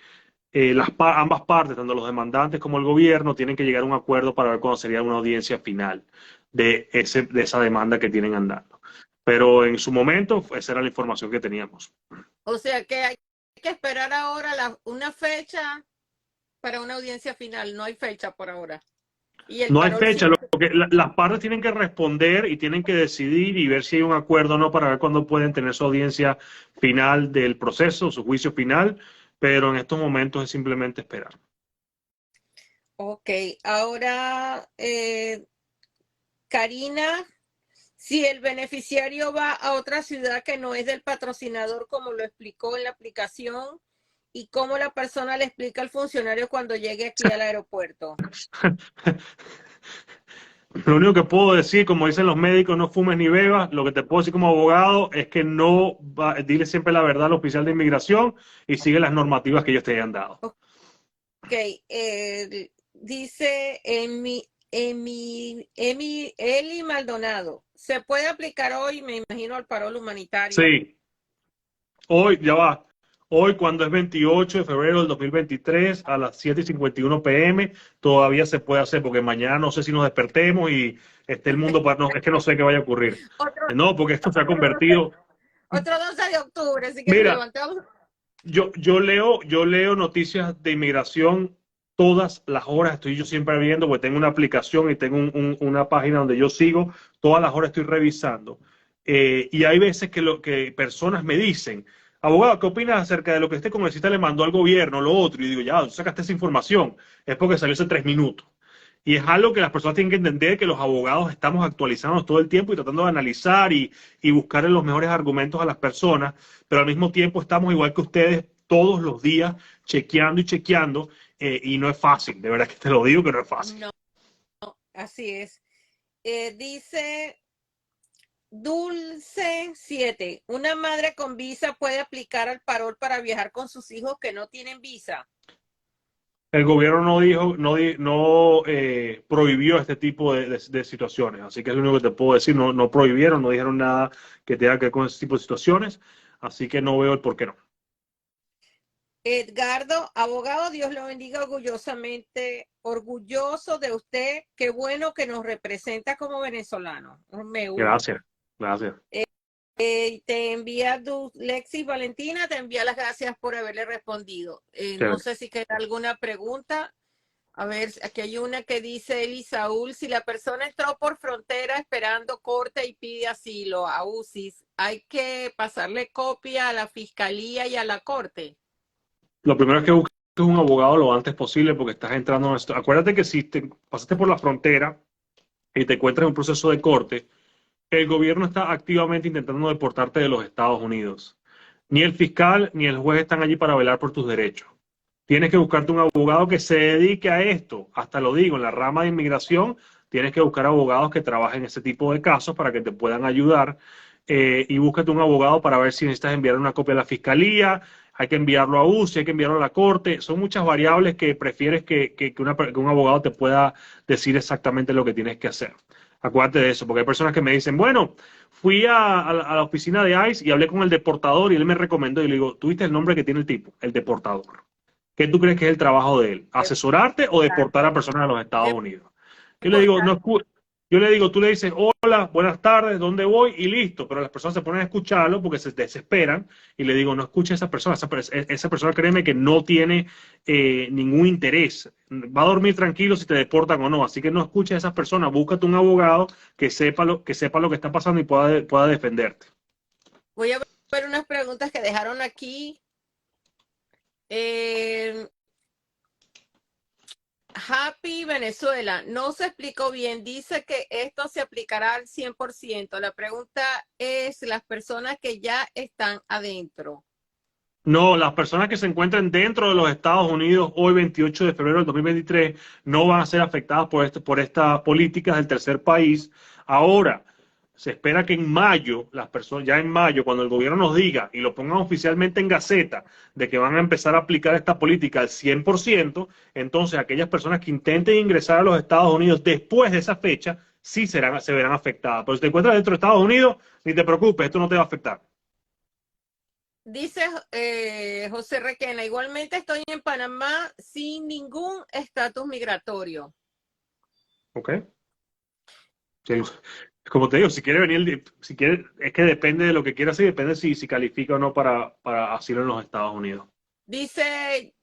ambas partes, tanto los demandantes como el gobierno, tienen que llegar a un acuerdo para ver cuándo sería una audiencia final de esa demanda que tienen andando. Pero en su momento, esa era la información que teníamos. O sea que hay que esperar ahora una fecha para una audiencia final. No hay fecha por ahora. Y el No hay parol fecha, sigue. las partes tienen que responder y tienen que decidir y ver si hay un acuerdo o no para ver cuándo pueden tener su audiencia final del proceso, su juicio final, pero en estos momentos es simplemente esperar. Ok, ahora Karina, si el beneficiario va a otra ciudad que no es del patrocinador, como lo explicó en la aplicación, y cómo la persona le explica al funcionario cuando llegue aquí al aeropuerto. Lo único que puedo decir, como dicen los médicos, no fumes ni bebas. Lo que te puedo decir como abogado es que dile siempre la verdad al oficial de inmigración y sigue las normativas que ellos te hayan dado. Ok, dice Eli Maldonado, ¿se puede aplicar hoy, me imagino, al parol humanitario? Sí, hoy ya va. Hoy, cuando es 28 de febrero del 2023, a las 7:51 p.m., todavía se puede hacer, porque mañana no sé si nos despertemos y esté el mundo para... No, es que no sé qué vaya a ocurrir. No, porque esto se ha convertido... Otro 12 de octubre, así que Mira, levantamos. yo leo noticias de inmigración todas las horas, estoy yo siempre viendo, porque tengo una aplicación y tengo una página donde yo sigo, todas las horas estoy revisando. Y hay veces que personas me dicen, abogado, ¿qué opinas acerca de lo que este congresista le mandó al gobierno, lo otro? Y digo, ya, tú sacaste esa información, es porque salió hace 3 minutos. Y es algo que las personas tienen que entender, que los abogados estamos actualizándonos todo el tiempo y tratando de analizar y buscar los mejores argumentos a las personas, pero al mismo tiempo estamos igual que ustedes todos los días chequeando y chequeando, y no es fácil, de verdad que te lo digo que no es fácil. No, así es. Dice Dulce 7, una madre con visa puede aplicar al parol para viajar con sus hijos que no tienen visa. El gobierno no dijo, no prohibió este tipo de situaciones, así que es lo único que te puedo decir, no prohibieron, no dijeron nada que tenga que ver con ese tipo de situaciones, así que no veo el por qué no. Edgardo, abogado, Dios lo bendiga orgullosamente, orgulloso de usted, qué bueno que nos representa como venezolano. Me uno. Gracias, gracias. Te envía Lexis Valentina, te envía las gracias por haberle respondido. No Chévere. sé si queda alguna pregunta. A ver, aquí hay una que dice Eli Saúl, si la persona entró por frontera esperando corte y pide asilo a UCIS, ¿hay que pasarle copia a la fiscalía y a la corte? Lo primero es que busques un abogado lo antes posible porque estás entrando en esto. Acuérdate que si te pasaste por la frontera y te encuentras en un proceso de corte, el gobierno está activamente intentando deportarte de los Estados Unidos. Ni el fiscal ni el juez están allí para velar por tus derechos. Tienes que buscarte un abogado que se dedique a esto. Hasta lo digo, en la rama de inmigración tienes que buscar abogados que trabajen ese tipo de casos para que te puedan ayudar. Y búscate un abogado para ver si necesitas enviar una copia a la fiscalía, hay que enviarlo a UCI, hay que enviarlo a la corte. Son muchas variables que prefieres que un abogado te pueda decir exactamente lo que tienes que hacer. Acuérdate de eso, porque hay personas que me dicen, bueno, fui a la oficina de ICE y hablé con el deportador y él me recomendó y le digo, ¿tuviste el nombre que tiene el tipo? El deportador. ¿Qué tú crees que es el trabajo de él? ¿Asesorarte o deportar a personas a los Estados Unidos? Yo le digo, no, yo le digo, tú le dices, hola, buenas tardes, ¿dónde voy? Y listo, pero las personas se ponen a escucharlo porque se desesperan y le digo, no escuche a esa persona, esa persona créeme que no tiene ningún interés, va a dormir tranquilo si te deportan o no, así que no escuches a esas personas, búscate un abogado que sepa lo que está pasando y pueda defenderte. Voy a ver unas preguntas que dejaron aquí. Happy Venezuela, no se explicó bien, dice que esto se aplicará al 100%. La pregunta es las personas que ya están adentro. No, las personas que se encuentren dentro de los Estados Unidos hoy, 28 de febrero del 2023, no van a ser afectadas por estas políticas del tercer país. Ahora, se espera que en mayo, las personas, ya en mayo, cuando el gobierno nos diga y lo pongan oficialmente en Gaceta de que van a empezar a aplicar esta política al 100%, entonces aquellas personas que intenten ingresar a los Estados Unidos después de esa fecha, sí se verán afectadas. Pero si te encuentras dentro de Estados Unidos, ni te preocupes, esto no te va a afectar. Dice José Requena, igualmente estoy en Panamá sin ningún estatus migratorio. ¿Ok? Sí, como te digo, si quiere venir, si quiere, es que depende de lo que quiera hacer, depende si califica o no para asilo en los Estados Unidos. Dice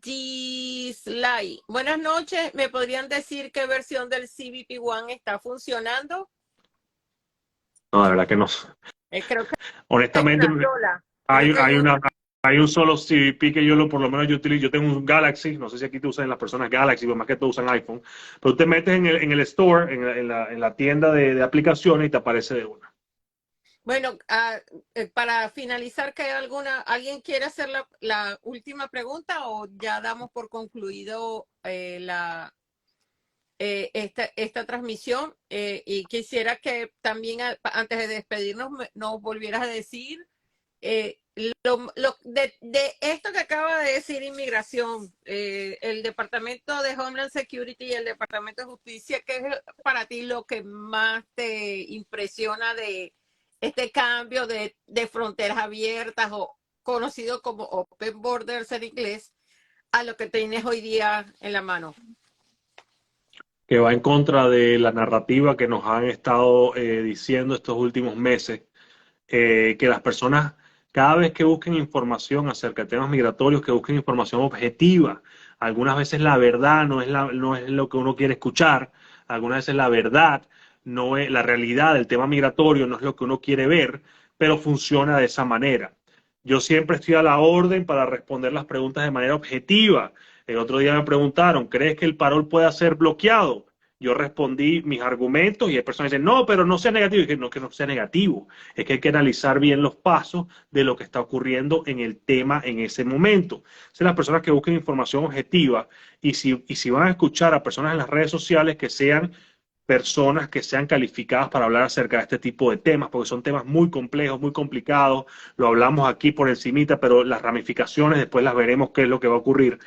Gislay, buenas noches, ¿me podrían decir qué versión del CBP One está funcionando? No, de verdad que no. Creo que hay Honestamente, una sola. hay, Creo que hay hay, una. una, hay un solo CBP que por lo menos yo utilizo. Yo tengo un Galaxy, no sé si aquí te usan las personas Galaxy, pero más que todo usan iPhone. Pero tú te metes en el store, en la tienda de aplicaciones y te aparece de una. Bueno, para finalizar, ¿alguien quiere hacer la última pregunta o ya damos por concluido esta transmisión? Y quisiera que también antes de despedirnos nos volvieras a decir de esto que acaba de decir Inmigración, el Departamento de Homeland Security y el Departamento de Justicia, ¿qué es para ti lo que más te impresiona de este cambio de fronteras abiertas o conocido como Open Borders en inglés a lo que tienes hoy día en la mano? Que va en contra de la narrativa que nos han estado diciendo estos últimos meses, que las personas cada vez que busquen información acerca de temas migratorios, que busquen información objetiva. Algunas veces la verdad no es lo que uno quiere escuchar, algunas veces la verdad no es la realidad del tema migratorio, no es lo que uno quiere ver, pero funciona de esa manera. Yo siempre estoy a la orden para responder las preguntas de manera objetiva. El otro día me preguntaron, ¿crees que el parol pueda ser bloqueado? Yo respondí mis argumentos y hay personas que dicen, no, pero no sea negativo. Y dije, no, que no sea negativo, es que hay que analizar bien los pasos de lo que está ocurriendo en el tema en ese momento. Son las personas que busquen información objetiva y si van a escuchar a personas en las redes sociales que sean personas que sean calificadas para hablar acerca de este tipo de temas, porque son temas muy complejos, muy complicados. Lo hablamos aquí por encimita, pero las ramificaciones después las veremos qué es lo que va a ocurrir.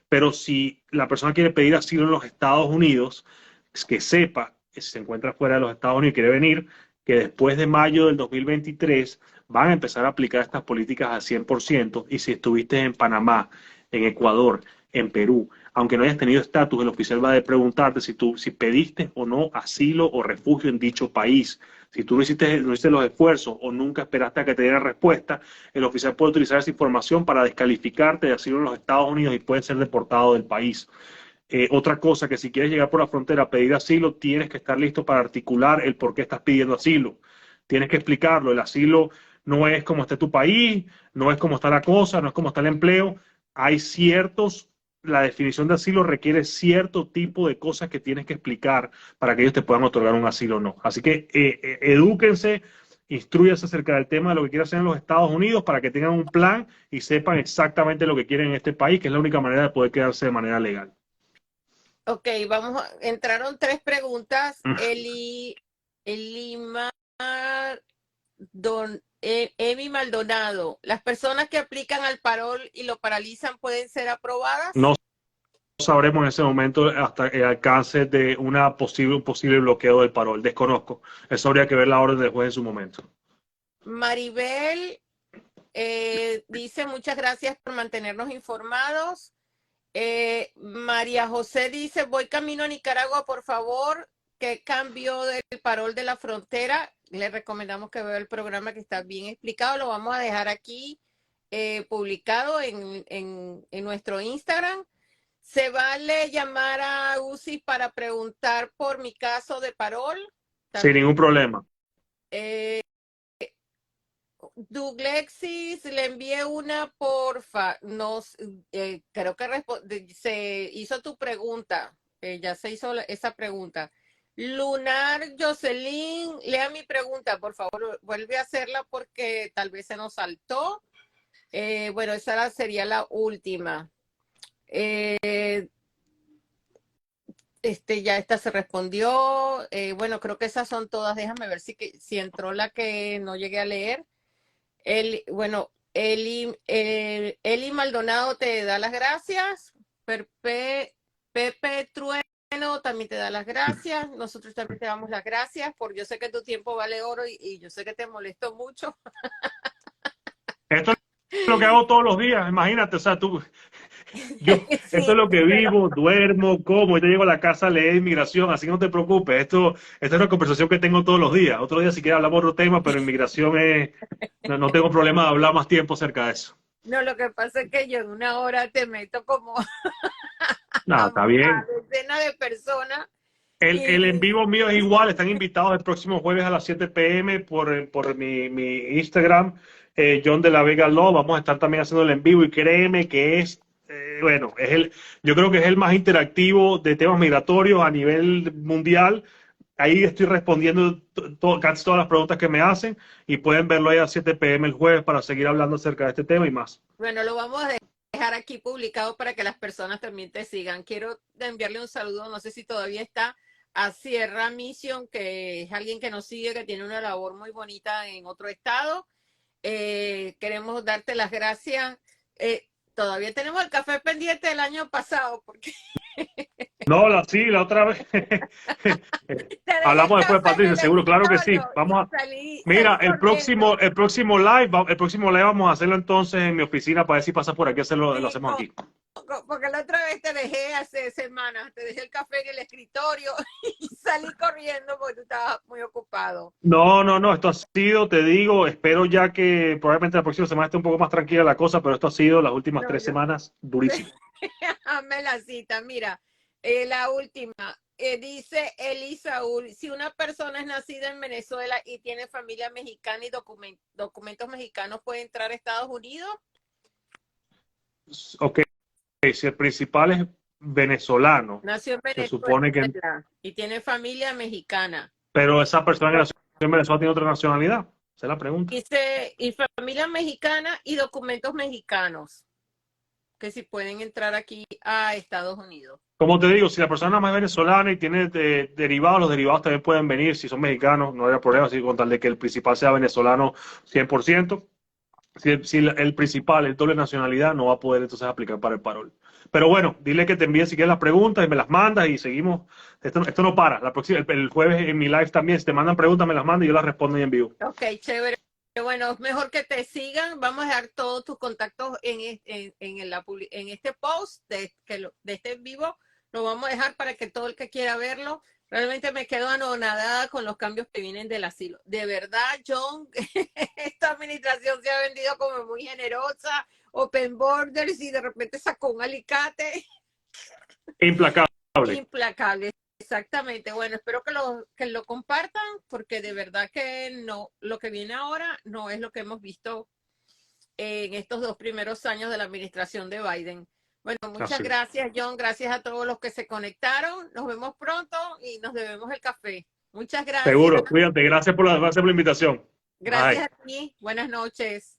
Pero si la persona quiere pedir asilo en los Estados Unidos, es que sepa que si se encuentra fuera de los Estados Unidos y quiere venir, que después de mayo del 2023 van a empezar a aplicar estas políticas al 100%. Y si estuviste en Panamá, en Ecuador, en Perú, aunque no hayas tenido estatus, el oficial va a preguntarte si pediste o no asilo o refugio en dicho país. Si tú no hiciste los esfuerzos o nunca esperaste a que te diera respuesta, el oficial puede utilizar esa información para descalificarte de asilo en los Estados Unidos y puedes ser deportado del país. Otra cosa, que si quieres llegar por la frontera a pedir asilo, tienes que estar listo para articular el por qué estás pidiendo asilo. Tienes que explicarlo. El asilo no es como está tu país, no es como está la cosa, no es como está el empleo. Hay la definición de asilo requiere cierto tipo de cosas que tienes que explicar para que ellos te puedan otorgar un asilo o no. Así que edúquense, instruyanse acerca del tema de lo que quieren hacer en los Estados Unidos para que tengan un plan y sepan exactamente lo que quieren en este país, que es la única manera de poder quedarse de manera legal. Ok, entraron 3 preguntas. Elimar, Emi Maldonado, ¿las personas que aplican al parol y lo paralizan pueden ser aprobadas? No sabremos en ese momento hasta el alcance de un posible bloqueo del parol. Desconozco. Eso habría que ver la orden del juez en su momento. Maribel dice, muchas gracias por mantenernos informados. María José dice, voy camino a Nicaragua, por favor, ¿qué cambio del parol de la frontera? Le recomendamos que vea el programa que está bien explicado. Lo vamos a dejar aquí publicado en nuestro Instagram. ¿Se vale llamar a UCI para preguntar por mi caso de parol? Sin ningún problema. Douglexis, le envié una, porfa. Creo que se hizo tu pregunta. Ya se hizo esa pregunta. Lunar Jocelyn, lea mi pregunta, por favor. Vuelve a hacerla porque tal vez se nos saltó. Bueno, esa sería la última. Ya esta se respondió. Bueno, creo que esas son todas. Déjame ver si entró la que no llegué a leer. Eli Maldonado te da las gracias. Pepe Trueno también te da las gracias. Nosotros también te damos las gracias porque yo sé que tu tiempo vale oro y yo sé que te molesto mucho. Esto es lo que hago todos los días, imagínate, o sea, esto es Sí, lo que vivo, duermo, como, y te llego a la casa a leer inmigración, así que no te preocupes, esta es una conversación que tengo todos los días. Otro día si quieres hablamos de otro tema, pero inmigración no tengo problema de hablar más tiempo acerca de eso. No, lo que pasa es que yo en una hora te meto como Nada, está bien. decenas de personas. El en vivo mío es igual, están invitados el próximo jueves a las 7 p.m. por mi Instagram, John de la Vega Law. Vamos a estar también haciendo el en vivo y créeme que bueno, yo creo que es el más interactivo de temas migratorios a nivel mundial. Ahí estoy respondiendo casi todas las preguntas que me hacen y pueden verlo ahí a 7 p.m. el jueves para seguir hablando acerca de este tema y más. Bueno, lo vamos a dejar aquí publicado para que las personas también te sigan. Quiero enviarle un saludo, no sé si todavía está, a Sierra Mission, que es alguien que nos sigue, que tiene una labor muy bonita en otro estado. Queremos darte las gracias. Todavía tenemos el café pendiente del año pasado, porque No, la otra vez. Hablamos después, Patricia, seguro, claro que sí. Mira, salí corriendo. el próximo live vamos a hacerlo entonces en mi oficina para ver si pasas por aquí, lo hacemos aquí. Porque la otra vez te dejé hace semanas, te dejé el café en el escritorio y salí corriendo porque tú estabas muy ocupado. No, esto ha sido, te digo, espero ya que probablemente la próxima semana esté un poco más tranquila la cosa, pero esto ha sido las últimas 3 semanas durísimo. Dame la cita, mira, la última. Dice Elisa, si una persona es nacida en Venezuela y tiene familia mexicana y documentos mexicanos, ¿puede entrar a Estados Unidos? Ok, si el principal es venezolano, Nació en se supone que, Venezuela y tiene familia mexicana. pero esa persona que nació en Venezuela tiene otra nacionalidad. Esa es la pregunta. Dice, y familia mexicana y documentos mexicanos, que si pueden entrar aquí a Estados Unidos. Como te digo, si la persona es más venezolana y tiene derivados, los derivados también pueden venir. Si son mexicanos, no hay problema, así con tal de que el principal sea venezolano 100%. Si el principal es doble nacionalidad, no va a poder entonces aplicar para el parol. Pero bueno, dile que te envíe si quieres las preguntas y me las mandas y seguimos. Esto no para. El jueves en mi live también, si te mandan preguntas, me las mandan y yo las respondo ahí en vivo. Ok, chévere. Bueno, mejor que te sigan. Vamos a dejar todos tus contactos en este post de este vivo. Lo vamos a dejar para que todo el que quiera verlo. Realmente me quedo anonadada con los cambios que vienen del asilo. De verdad, John, esta administración se ha vendido como muy generosa, open borders, y de repente sacó un alicate. Implacable. Implacable, exactamente. Bueno, espero que lo compartan, porque de verdad que no, lo que viene ahora no es lo que hemos visto en estos 2 primeros años de la administración de Biden. Bueno, muchas gracias, John. Gracias a todos los que se conectaron. Nos vemos pronto y nos debemos el café. Muchas gracias. Seguro, cuídate. Gracias por la invitación. Gracias a ti. Buenas noches.